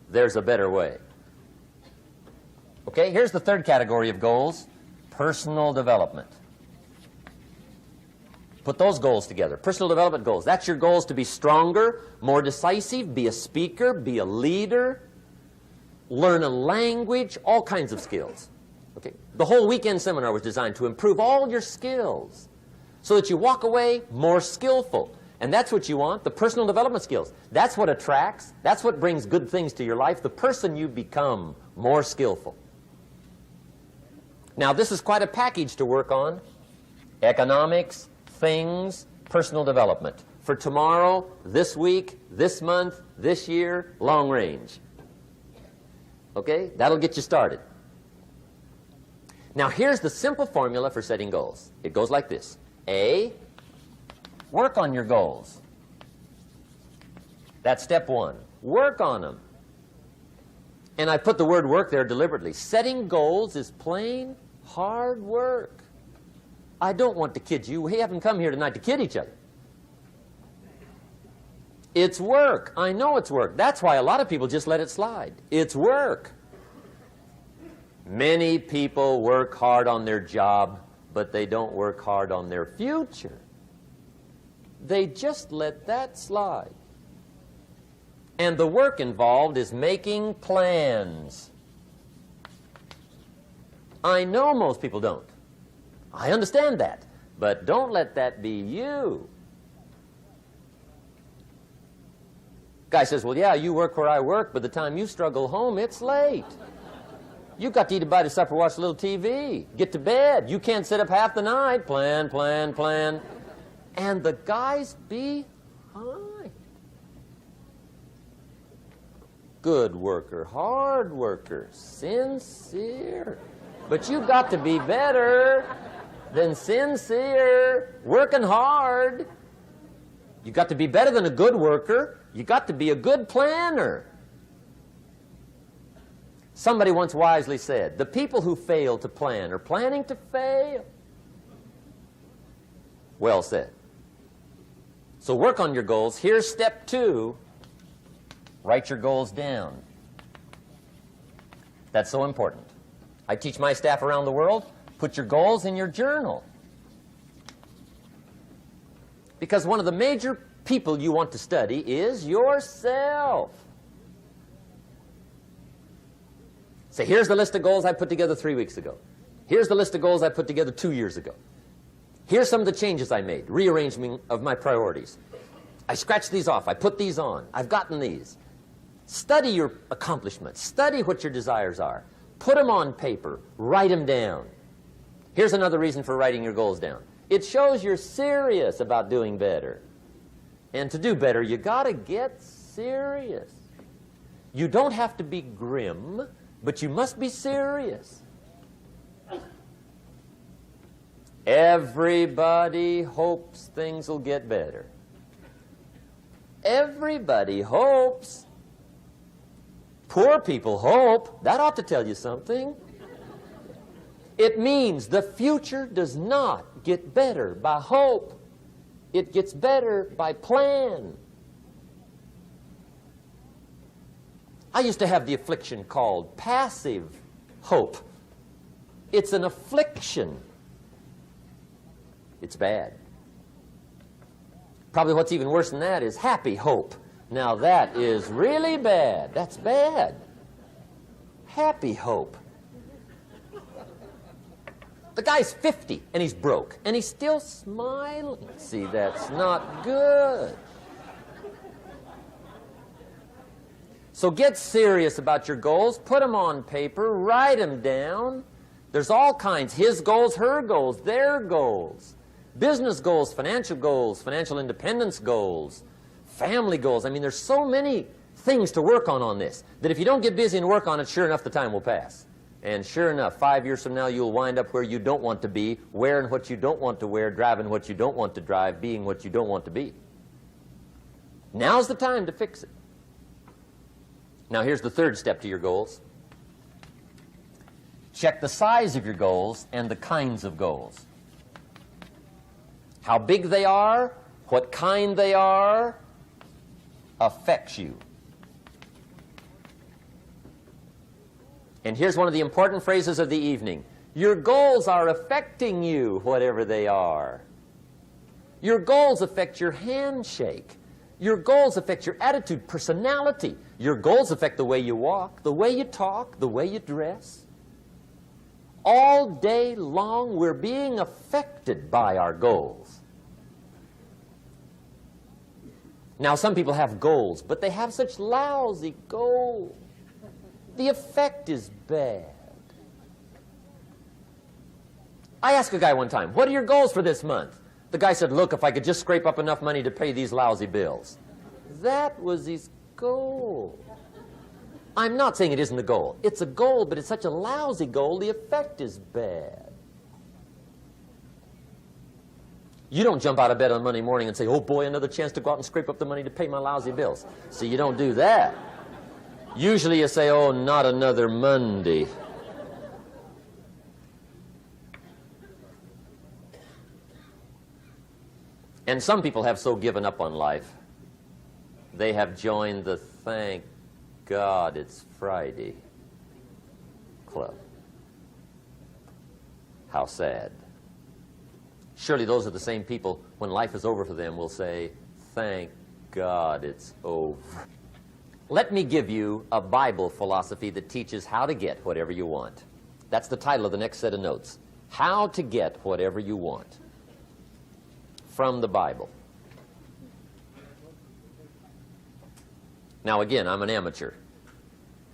There's a better way. Okay, here's the third category of goals, personal development. Put those goals together. Personal development goals. That's your goals to be stronger, more decisive, be a speaker, be a leader, learn a language, all kinds of skills. Okay? The whole weekend seminar was designed to improve all your skills so that you walk away more skillful. And that's what you want, the personal development skills. That's what attracts, that's what brings good things to your life, the person you become more skillful. Now, this is quite a package to work on. Economics, things, personal development. For tomorrow, this week, this month, this year, long range. Okay? That'll get you started. Now, here's the simple formula for setting goals. It goes like this. A, work on your goals. That's step one. Work on them. And I put the word work there deliberately. Setting goals is plain hard work. I don't want to kid you. We haven't come here tonight to kid each other. It's work. I know it's work. That's why a lot of people just let it slide. It's work. Many people work hard on their job, but they don't work hard on their future. They just let that slide. And the work involved is making plans. I know most people don't. I understand that, but don't let that be you. Guy says, well, yeah, you work where I work, but the time you struggle home, it's late. You got to eat a bite of supper, watch a little TV, get to bed. You can't sit up half the night. Plan, plan, plan. And the guy's behind. Good worker, hard worker, sincere. But you got to be better than sincere, working hard. You got to be better than a good worker. You got to be a good planner. Somebody once wisely said, the people who fail to plan are planning to fail. Well said. So work on your goals. Here's step 2. Write your goals down. That's so important. I teach my staff around the world, put your goals in your journal. Because one of the major people you want to study is yourself. Say, here's the list of goals I put together 3 weeks ago. Here's the list of goals I put together 2 years ago. Here's some of the changes I made, rearrangement of my priorities. I scratched these off. I put these on. I've gotten these. Study your accomplishments. Study what your desires are. Put them on paper. Write them down. Here's another reason for writing your goals down. It shows you're serious about doing better. And to do better, you got to get serious. You don't have to be grim, but you must be serious. Everybody hopes things will get better. Everybody hopes. Poor people hope. That ought to tell you something. It means the future does not get better by hope. It gets better by plan. I used to have the affliction called passive hope. It's an affliction. It's bad. Probably what's even worse than that is happy hope. Now that is really bad. That's bad. Happy hope. The guy's 50 and he's broke and he's still smiling. See, that's not good. So get serious about your goals. Put them on paper. Write them down. There's all kinds. His goals, her goals, their goals. Business goals, financial independence goals, family goals. I mean, there's so many things to work on this that if you don't get busy and work on it, sure enough, the time will pass. And sure enough, 5 years from now, you'll wind up where you don't want to be, wearing what you don't want to wear, driving what you don't want to drive, being what you don't want to be. Now's the time to fix it. Now, here's the third step to your goals. Check the size of your goals and the kinds of goals. How big they are, what kind they are, affects you. And here's one of the important phrases of the evening. Your goals are affecting you, whatever they are. Your goals affect your handshake. Your goals affect your attitude, personality. Your goals affect the way you walk, the way you talk, the way you dress. All day long, we're being affected by our goals. Now, some people have goals, but they have such lousy goals. The effect is bad. I asked a guy one time, what are your goals for this month? The guy said, look, if I could just scrape up enough money to pay these lousy bills. That was his goal. I'm not saying it isn't a goal. It's a goal, but it's such a lousy goal, the effect is bad. You don't jump out of bed on Monday morning and say, oh boy, another chance to go out and scrape up the money to pay my lousy bills. See, you don't do that. Usually you say, oh, not another Monday. And some people have so given up on life, they have joined the thank God it's Friday club. How sad. Surely those are the same people, when life is over for them, will say, thank God it's over. Let me give you a Bible philosophy that teaches how to get whatever you want. That's the title of the next set of notes. How to get whatever you want. From the Bible. Now again, I'm an amateur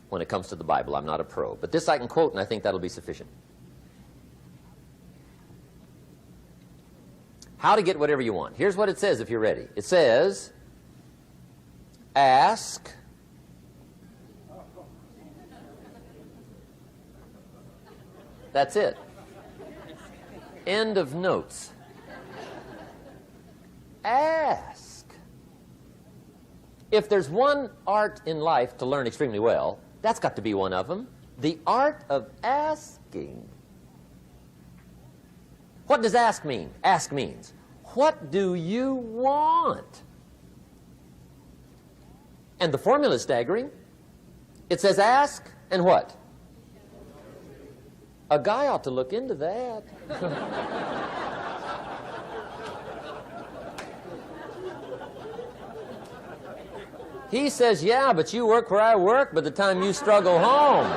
when it comes to the Bible. I'm not a pro. But this I can quote, and I think that'll be sufficient. How to get whatever you want. Here's what it says if you're ready. It says, ask. That's it. End of notes. Ask. If there's one art in life to learn extremely well, that's got to be one of them. The art of asking. What does ask mean? Ask means, what do you want? And the formula is staggering. It says ask and what? A guy ought to look into that. He says, yeah, but you work where I work. By the time you struggle home,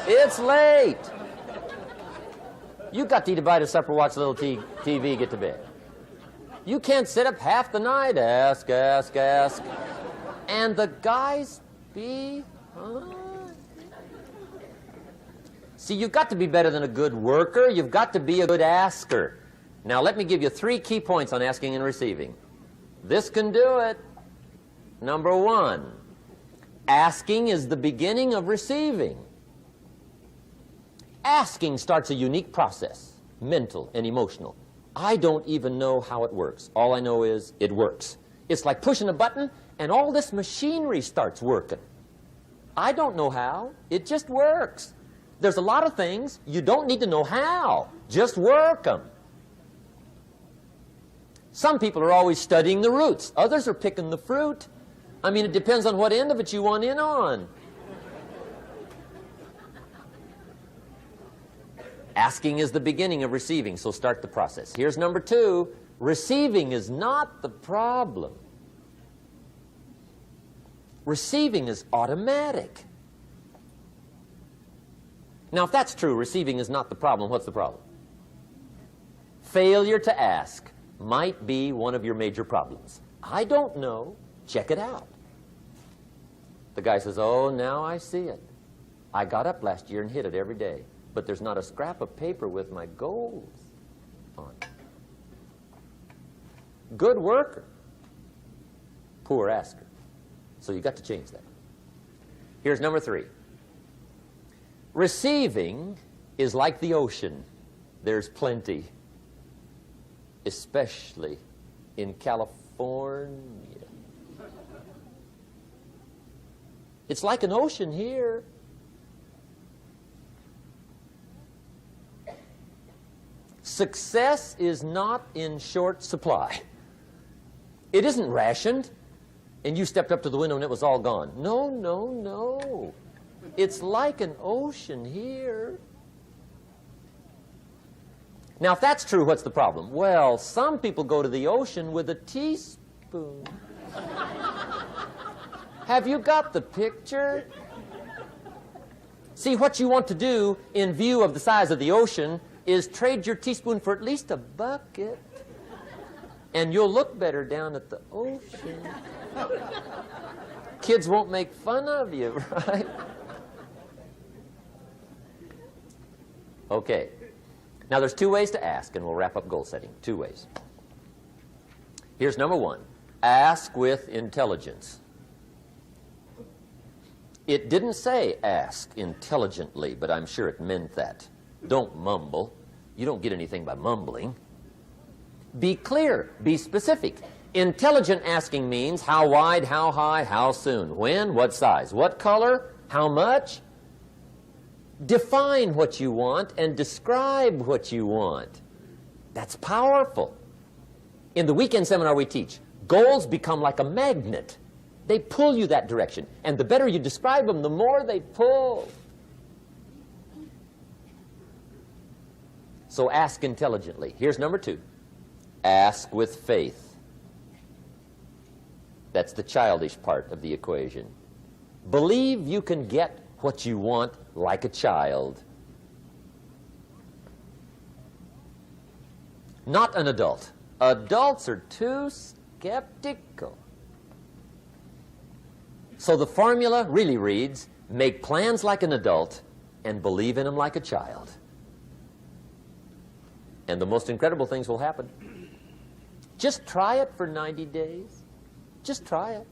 it's late. You got to eat a bite of supper, watch a little TV, get to bed. You can't sit up half the night, ask. And the guys behind. See, you've got to be better than a good worker. You've got to be a good asker. Now, let me give you 3 key points on asking and receiving. This can do it. Number 1, asking is the beginning of receiving. Asking starts a unique process, mental and emotional. I don't even know how it works. All I know is it works. It's like pushing a button and all this machinery starts working. I don't know how. It just works. There's a lot of things you don't need to know how. Just work them. Some people are always studying the roots. Others are picking the fruit. I mean, it depends on what end of it you want in on. Asking is the beginning of receiving, so start the process. Here's number 2. Receiving is not the problem. Receiving is automatic. Now, if that's true, receiving is not the problem, what's the problem? Failure to ask might be one of your major problems. I don't know. Check it out. The guy says, oh, now I see it. I got up last year and hit it every day, but there's not a scrap of paper with my goals on it. Good worker, poor asker. So you got to change that. Here's number 3. Receiving is like the ocean. There's plenty, especially in California. It's like an ocean here. Success is not in short supply. It isn't rationed, and you stepped up to the window and it was all gone. No, no, no. It's like an ocean here. Now, if that's true, what's the problem? Well, some people go to the ocean with a teaspoon. Have you got the picture? See, what you want to do in view of the size of the ocean is trade your teaspoon for at least a bucket, and you'll look better down at the ocean. Kids won't make fun of you, right? Okay. Now, there's 2 ways to ask, and we'll wrap up goal setting. 2 ways. Here's number 1. Ask with intelligence. It didn't say ask intelligently, but I'm sure it meant that. Don't mumble. You don't get anything by mumbling. Be clear. Be specific. Intelligent asking means how wide, how high, how soon, when, what size, what color, how much. Define what you want and describe what you want. That's powerful. In the weekend seminar we teach, goals become like a magnet. They pull you that direction. And the better you describe them, the more they pull. So ask intelligently. Here's number 2. Ask with faith. That's the childish part of the equation. Believe you can get what you want like a child. Not an adult. Adults are too skeptical. So the formula really reads, make plans like an adult and believe in them like a child. And the most incredible things will happen. Just try it for 90 days. Just try it.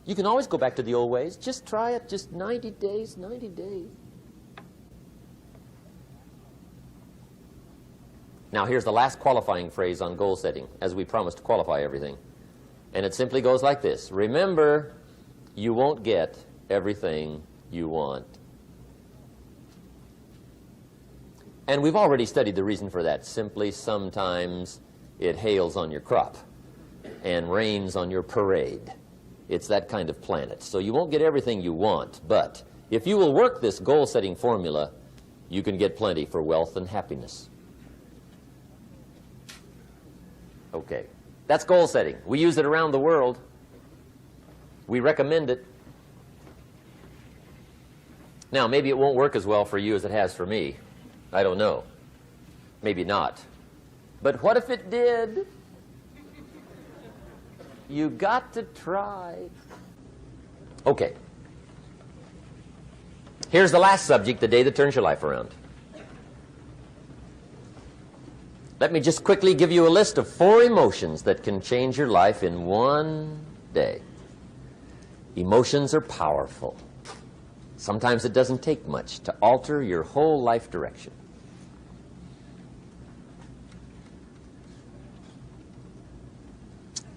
You can always go back to the old ways. Just try it, just 90 days, 90 days. Now here's the last qualifying phrase on goal setting, as we promised to qualify everything. And it simply goes like this. Remember, you won't get everything you want. And we've already studied the reason for that. Simply, sometimes it hails on your crop and rains on your parade. It's that kind of planet. So you won't get everything you want, but if you will work this goal-setting formula, you can get plenty for wealth and happiness. Okay, that's goal setting. We use it around the world. We recommend it. Now, maybe it won't work as well for you as it has for me. I don't know. Maybe not. But what if it did? You got to try. Okay. Here's the last subject, the day that turns your life around. Let me just quickly give you a list of 4 emotions that can change your life in one day. Emotions are powerful. Sometimes it doesn't take much to alter your whole life direction.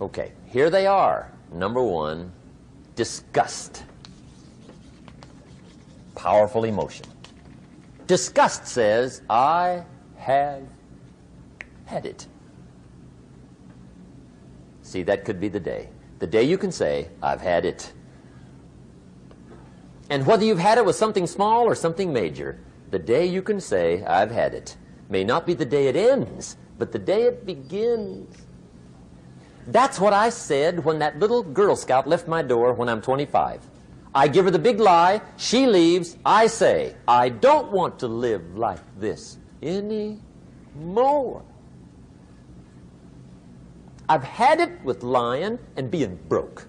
Okay, here they are. Number 1, disgust. Powerful emotion. Disgust says, I have had it. See, that could be the day. The day you can say, I've had it. And whether you've had it with something small or something major, the day you can say, I've had it, may not be the day it ends, but the day it begins. That's what I said when that little Girl Scout left my door when I'm 25. I give her the big lie, she leaves, I say, I don't want to live like this anymore. I've had it with lying and being broke.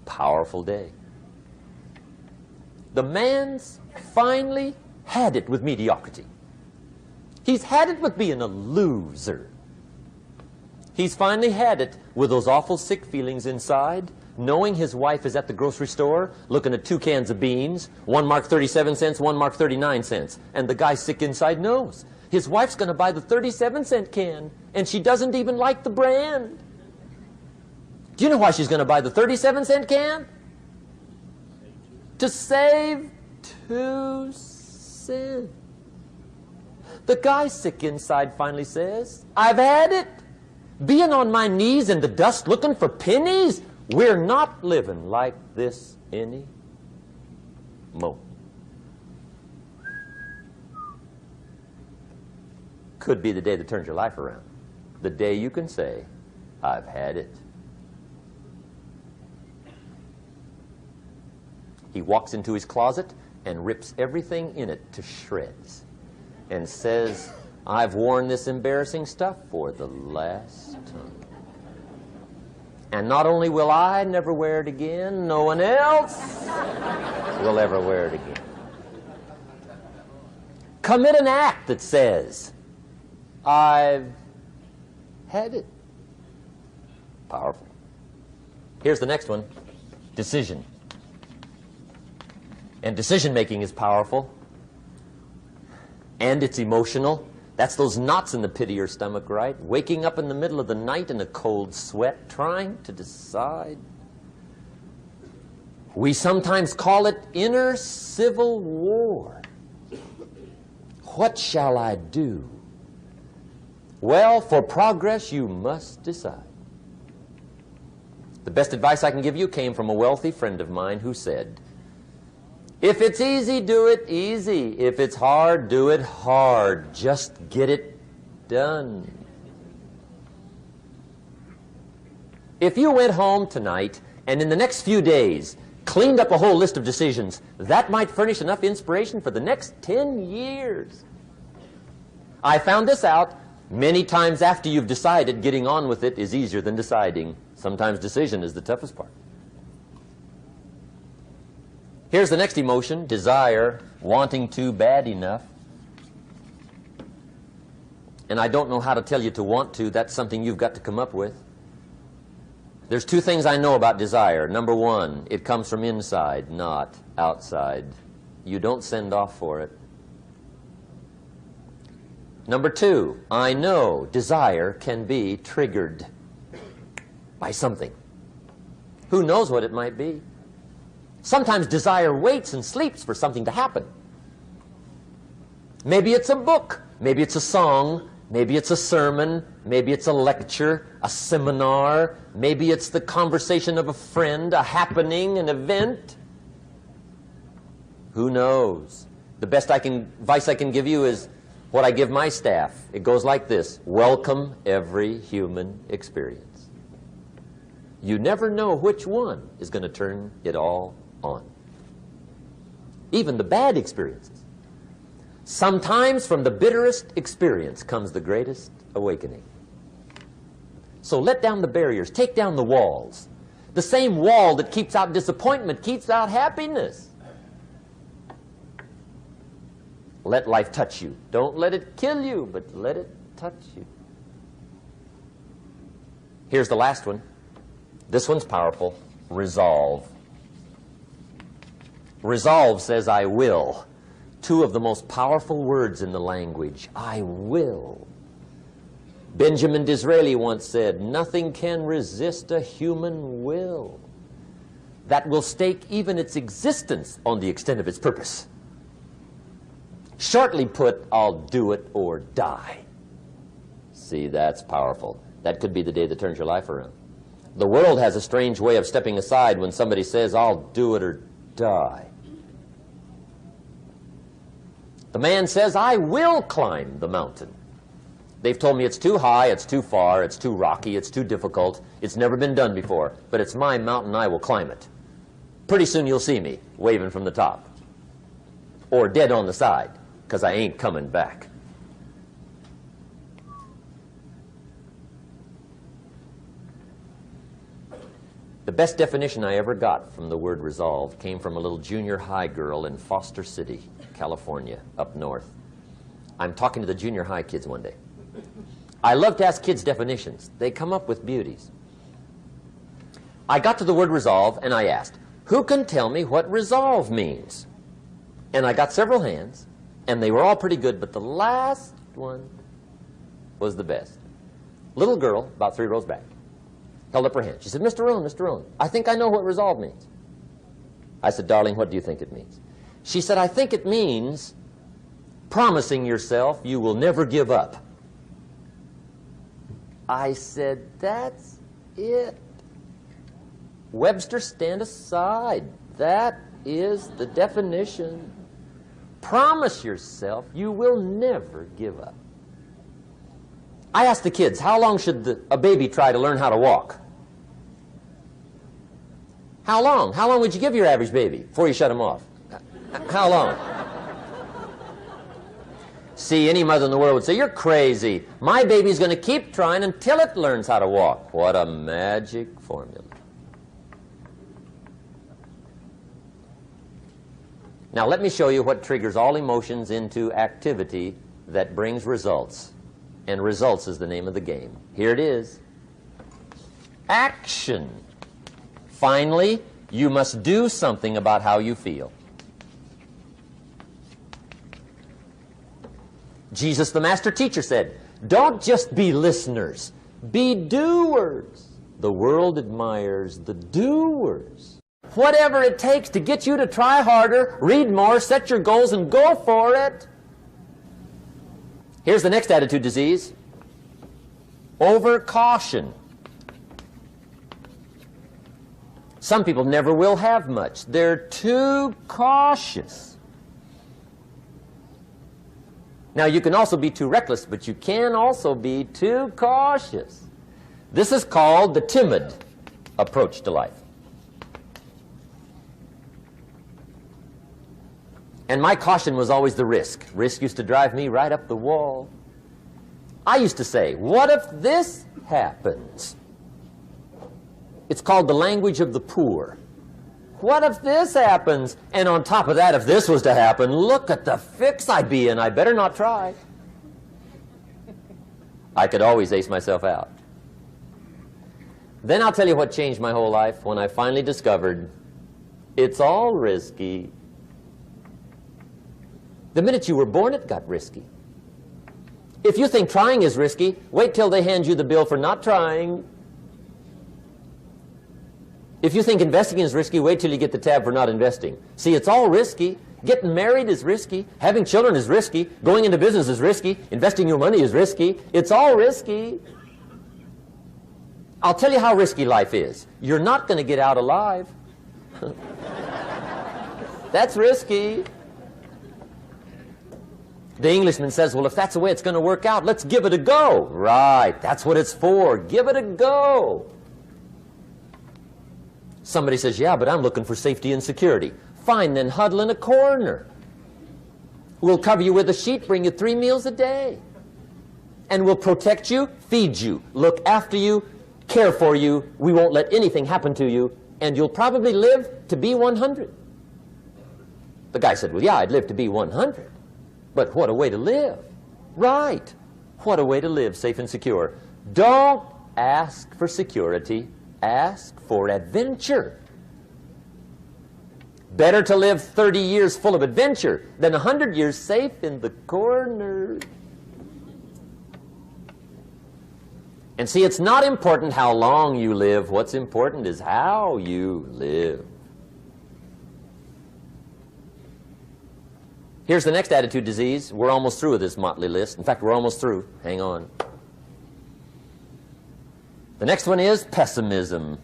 Powerful day. The man's finally had it with mediocrity. He's had it with being a loser. He's finally had it with those awful sick feelings inside, knowing his wife is at the grocery store looking at 2 cans of beans, one marked 37 cents, one marked 39 cents. And the guy sick inside knows his wife's going to buy the 37-cent can, and she doesn't even like the brand. Do you know why she's going to buy the 37-cent can? To save 2 cents. The guy sick inside finally says, I've had it. Being on my knees in the dust looking for pennies, we're not living like this anymore. Could be the day that turns your life around. The day you can say, I've had it. He walks into his closet and rips everything in it to shreds and says, I've worn this embarrassing stuff for the last time. And not only will I never wear it again, no one else will ever wear it again. Commit an act that says, I've had it. Powerful. Here's the next one. Decision. And decision-making is powerful. And it's emotional. That's those knots in the pit of your stomach, right? Waking up in the middle of the night in a cold sweat, trying to decide. We sometimes call it inner civil war. What shall I do? Well, for progress, you must decide. The best advice I can give you came from a wealthy friend of mine who said, if it's easy, do it easy. If it's hard, do it hard. Just get it done. If you went home tonight and in the next few days cleaned up a whole list of decisions, that might furnish enough inspiration for the next 10 years. I found this out many times after you've decided. Getting on with it is easier than deciding. Sometimes decision is the toughest part. Here's the next emotion, desire, wanting to bad enough. And I don't know how to tell you to want to. That's something you've got to come up with. There's 2 things I know about desire. Number 1, it comes from inside, not outside. You don't send off for it. Number 2, I know desire can be triggered by something. Who knows what it might be? Sometimes desire waits and sleeps for something to happen. Maybe it's a book, maybe it's a song, maybe it's a sermon, maybe it's a lecture, a seminar, maybe it's the conversation of a friend, a happening, an event. Who knows? The best advice I can give you is what I give my staff. It goes like this: welcome every human experience. You never know which one is going to turn it all on. Even the bad experiences. Sometimes from the bitterest experience comes the greatest awakening. So let down the barriers, take down the walls. The same wall that keeps out disappointment keeps out happiness. Let life touch you. Don't let it kill you, but let it touch you. Here's the last one. This one's powerful. Resolve. Resolve says, I will. Two of the most powerful words in the language. I will. Benjamin Disraeli once said, nothing can resist a human will that will stake even its existence on the extent of its purpose. Shortly put, I'll do it or die. See, that's powerful. That could be the day that turns your life around. The world has a strange way of stepping aside when somebody says, I'll do it or die. The man says, I will climb the mountain. They've told me it's too high, it's too far, it's too rocky, it's too difficult, it's never been done before, but it's my mountain, I will climb it. Pretty soon you'll see me waving from the top. Or dead on the side, because I ain't coming back. The best definition I ever got from the word resolve came from a little junior high girl in Foster City, California, up north. I'm talking to the junior high kids one day. I love to ask kids definitions. They come up with beauties. I got to the word resolve and I asked, who can tell me what resolve means? And I got several hands, and they were all pretty good, but the last one was the best. Little girl, about 3 rows back, held up her hand. She said, Mr. Rohn, Mr. Rohn, I think I know what resolve means. I said, darling, what do you think it means? She said, I think it means promising yourself you will never give up. I said, that's it. Webster, stand aside. That is the definition. Promise yourself you will never give up. I asked the kids, how long should a baby try to learn how to walk? How long? How long would you give your average baby before you shut him off? How long? See, any mother in the world would say, you're crazy. My baby's going to keep trying until it learns how to walk. What a magic formula. Now let me show you what triggers all emotions into activity that brings results. And results is the name of the game. Here it is. Action. Finally, you must do something about how you feel. Jesus, the master teacher, said, don't just be listeners, be doers. The world admires the doers. Whatever it takes to get you to try harder, read more, set your goals, and go for it. Here's the next attitude disease. Over-caution. Some people never will have much. They're too cautious. Now, you can also be too reckless, but you can also be too cautious. This is called the timid approach to life. And my caution was always the risk. Risk used to drive me right up the wall. I used to say, what if this happens? It's called the language of the poor. What if this happens? And on top of that, if this was to happen, look at the fix I'd be in. I better not try. I could always ace myself out. Then I'll tell you what changed my whole life when I finally discovered it's all risky. The minute you were born, it got risky. If you think trying is risky, wait till they hand you the bill for not trying. If you think investing is risky, wait till you get the tab for not investing. See, it's all risky. Getting married is risky. Having children is risky. Going into business is risky. Investing your money is risky. It's all risky. I'll tell you how risky life is. You're not going to get out alive. That's risky. The Englishman says, well, if that's the way it's going to work out, let's give it a go. Right, that's what it's for. Give it a go. Somebody says, yeah, but I'm looking for safety and security. Fine, then huddle in a corner. We'll cover you with a sheet, bring you 3 meals a day. And we'll protect you, feed you, look after you, care for you. We won't let anything happen to you. And you'll probably live to be 100. The guy said, well, yeah, I'd live to be 100. But what a way to live. Right. What a way to live, safe and secure. Don't ask for security. Ask for adventure. Better to live 30 years full of adventure than 100 years safe in the corner. And see, it's not important how long you live. What's important is how you live. Here's the next attitude disease. We're almost through with this motley list. In fact, we're almost through. Hang on. The next one is pessimism.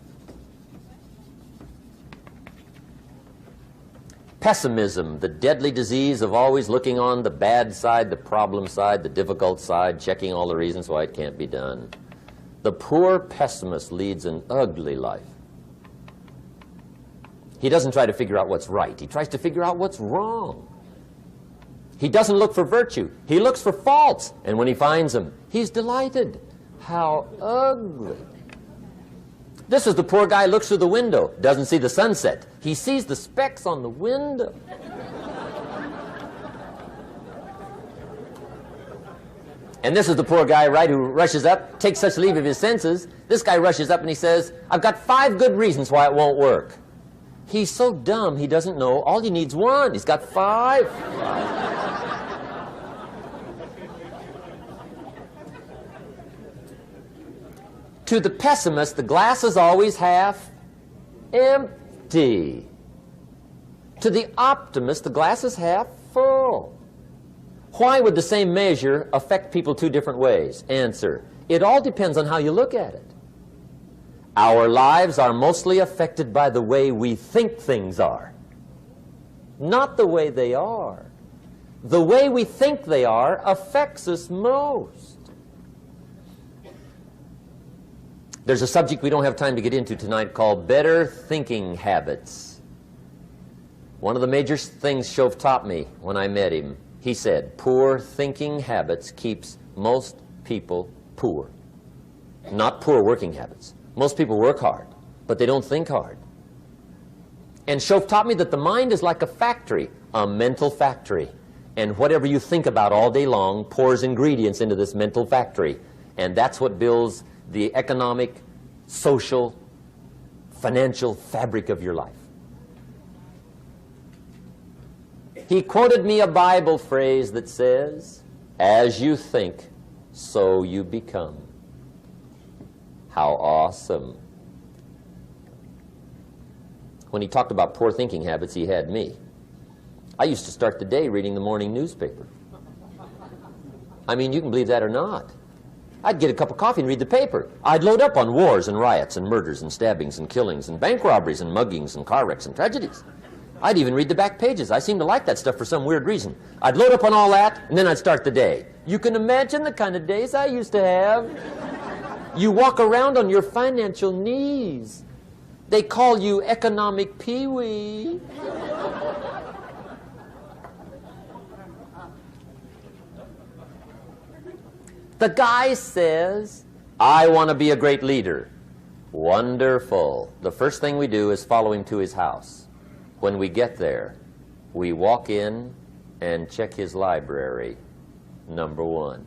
Pessimism, the deadly disease of always looking on the bad side, the problem side, the difficult side, checking all the reasons why it can't be done. The poor pessimist leads an ugly life. He doesn't try to figure out what's right. He tries to figure out what's wrong. He doesn't look for virtue. He looks for faults. And when he finds them, he's delighted. How ugly. This is the poor guy looks through the window, doesn't see the sunset. He sees the specks on the window. And this is the poor guy, right, who rushes up, takes such leave of his senses. This guy rushes up and he says, I've got 5 good reasons why it won't work. He's so dumb he doesn't know. All he needs 1. He's got 5. To the pessimist, the glass is always half empty. To the optimist, the glass is half full. Why would the same measure affect people 2 different ways? Answer, it all depends on how you look at it. Our lives are mostly affected by the way we think things are, not the way they are. The way we think they are affects us most. There's a subject we don't have time to get into tonight called better thinking habits. One of the major things Shoaff taught me when I met him, he said, poor thinking habits keeps most people poor. Not poor working habits. Most people work hard, but they don't think hard. And Shoaff taught me that the mind is like a factory, a mental factory. And whatever you think about all day long pours ingredients into this mental factory. And that's what builds the economic, social, financial fabric of your life. He quoted me a Bible phrase that says, as you think, so you become. How awesome. When he talked about poor thinking habits, he had me. I used to start the day reading the morning newspaper. I mean, you can believe that or not. I'd get a cup of coffee and read the paper. I'd load up on wars and riots and murders and stabbings and killings and bank robberies and muggings and car wrecks and tragedies. I'd even read the back pages. I seem to like that stuff for some weird reason. I'd load up on all that, and then I'd start the day. You can imagine the kind of days I used to have. You walk around on your financial knees. They call you economic peewee. The guy says, I want to be a great leader. Wonderful. The first thing we do is follow him to his house. When we get there, we walk in and check his library, number 1.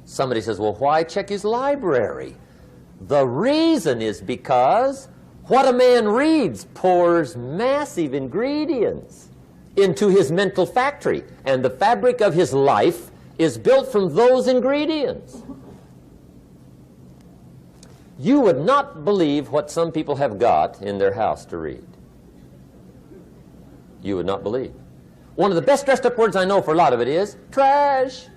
Somebody says, well, why check his library? The reason is because what a man reads pours massive ingredients into his mental factory, and the fabric of his life is built from those ingredients. You would not believe what some people have got in their house to read. You would not believe. One of the best dressed up words I know for a lot of it is trash.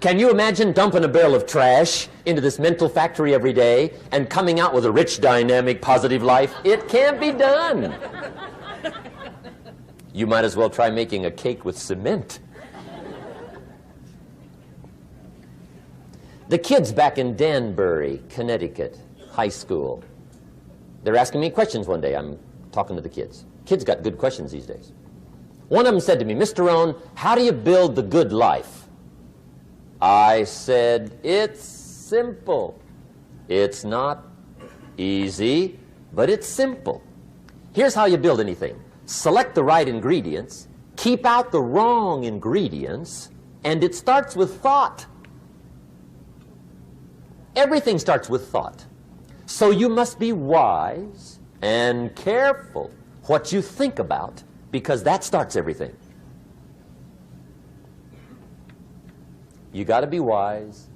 Can you imagine dumping a barrel of trash into this mental factory every day and coming out with a rich, dynamic, positive life? It can't be done. You might as well try making a cake with cement. The kids back in Danbury, Connecticut, high school, they're asking me questions one day. I'm talking to the kids. Kids got good questions these days. One of them said to me, Mr. Rohn, how do you build the good life? I said, it's simple. It's not easy, but it's simple. Here's how you build anything. Select the right ingredients, keep out the wrong ingredients, and it starts with thought. Everything starts with thought. So you must be wise and careful what you think about, because that starts everything. You got to be wise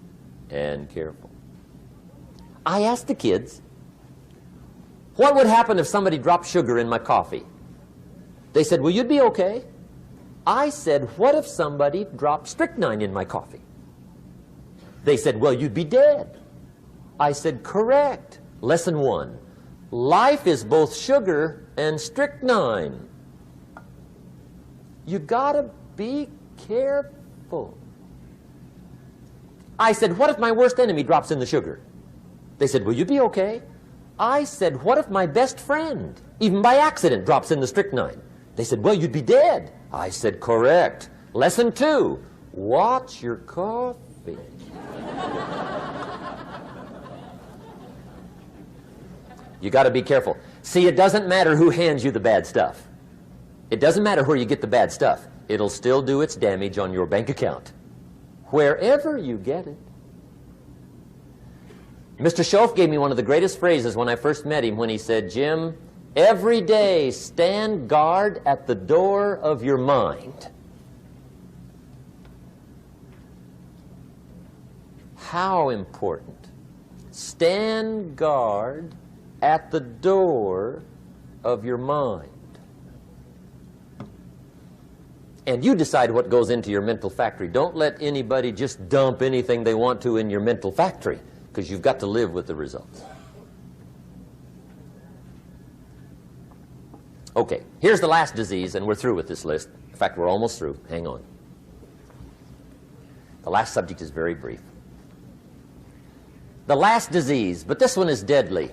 and careful. I asked the kids, what would happen if somebody dropped sugar in my coffee? They said, well, you'd be okay. I said, what if somebody dropped strychnine in my coffee? They said, well, you'd be dead. I said, correct. Lesson 1. Life is both sugar and strychnine. You gotta be careful. I said, what if my worst enemy drops in the sugar? They said, will you be okay? I said, what if my best friend, even by accident, drops in the strychnine? They said, well, you'd be dead. I said, correct. Lesson 2, watch your coffee. You got to be careful. See, it doesn't matter who hands you the bad stuff. It doesn't matter where you get the bad stuff. It'll still do its damage on your bank account, wherever you get it. Mr. Shoaff gave me one of the greatest phrases when I first met him, when he said, Jim, every day stand guard at the door of your mind. How important. Stand guard at the door of your mind. And you decide what goes into your mental factory. Don't let anybody just dump anything they want to in your mental factory, because you've got to live with the results. Okay, here's the last disease, and we're through with this list. In fact, we're almost through. Hang on. The last subject is very brief. The last disease, but this one is deadly.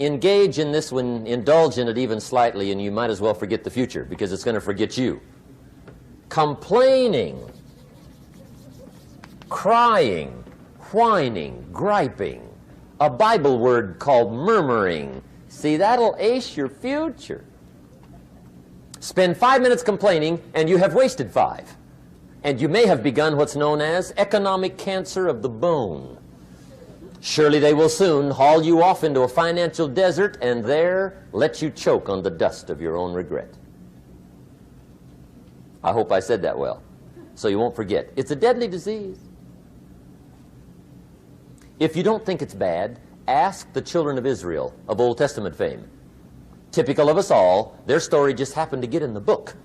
Engage in this one, indulge in it even slightly, and you might as well forget the future, because it's going to forget you. Complaining, crying, whining, griping, a Bible word called murmuring. See, that'll ace your future. Spend 5 minutes complaining, and you have wasted 5. And you may have begun what's known as economic cancer of the bone. Surely they will soon haul you off into a financial desert and there let you choke on the dust of your own regret. I hope I said that well, so you won't forget. It's a deadly disease. If you don't think it's bad, ask the children of Israel of Old Testament fame. Typical of us all, their story just happened to get in the book.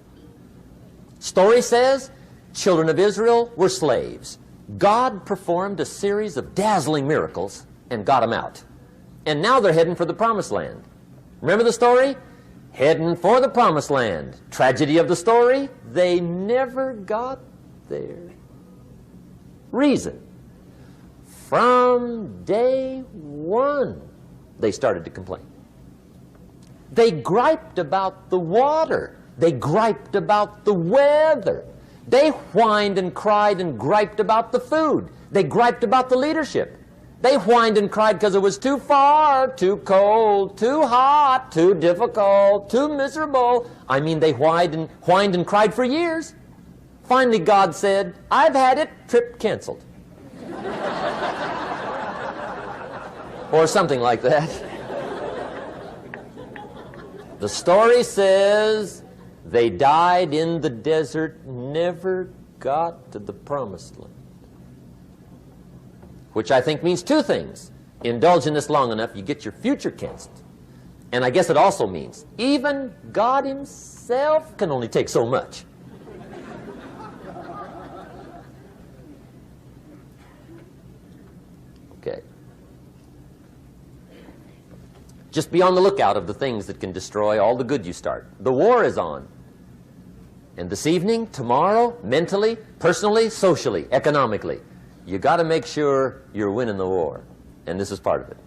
Story says, children of Israel were slaves. God performed a series of dazzling miracles and got them out. And now they're heading for the promised land. Remember the story? Heading for the promised land. Tragedy of the story, they never got there. Reason. From day one, they started to complain. They griped about the water. They griped about the weather. They whined and cried and griped about the food. They griped about the leadership. They whined and cried because it was too far, too cold, too hot, too difficult, too miserable. I mean, they whined and cried for years. Finally, God said, I've had it, trip canceled. Or something like that. The story says they died in the desert, never got to the promised land. Which I think means 2 things. Indulge in this long enough, you get your future canceled. And I guess it also means even God himself can only take so much. Okay. Just be on the lookout of the things that can destroy all the good you start. The war is on. And this evening, tomorrow, mentally, personally, socially, economically, you got to make sure you're winning the war. And this is part of it.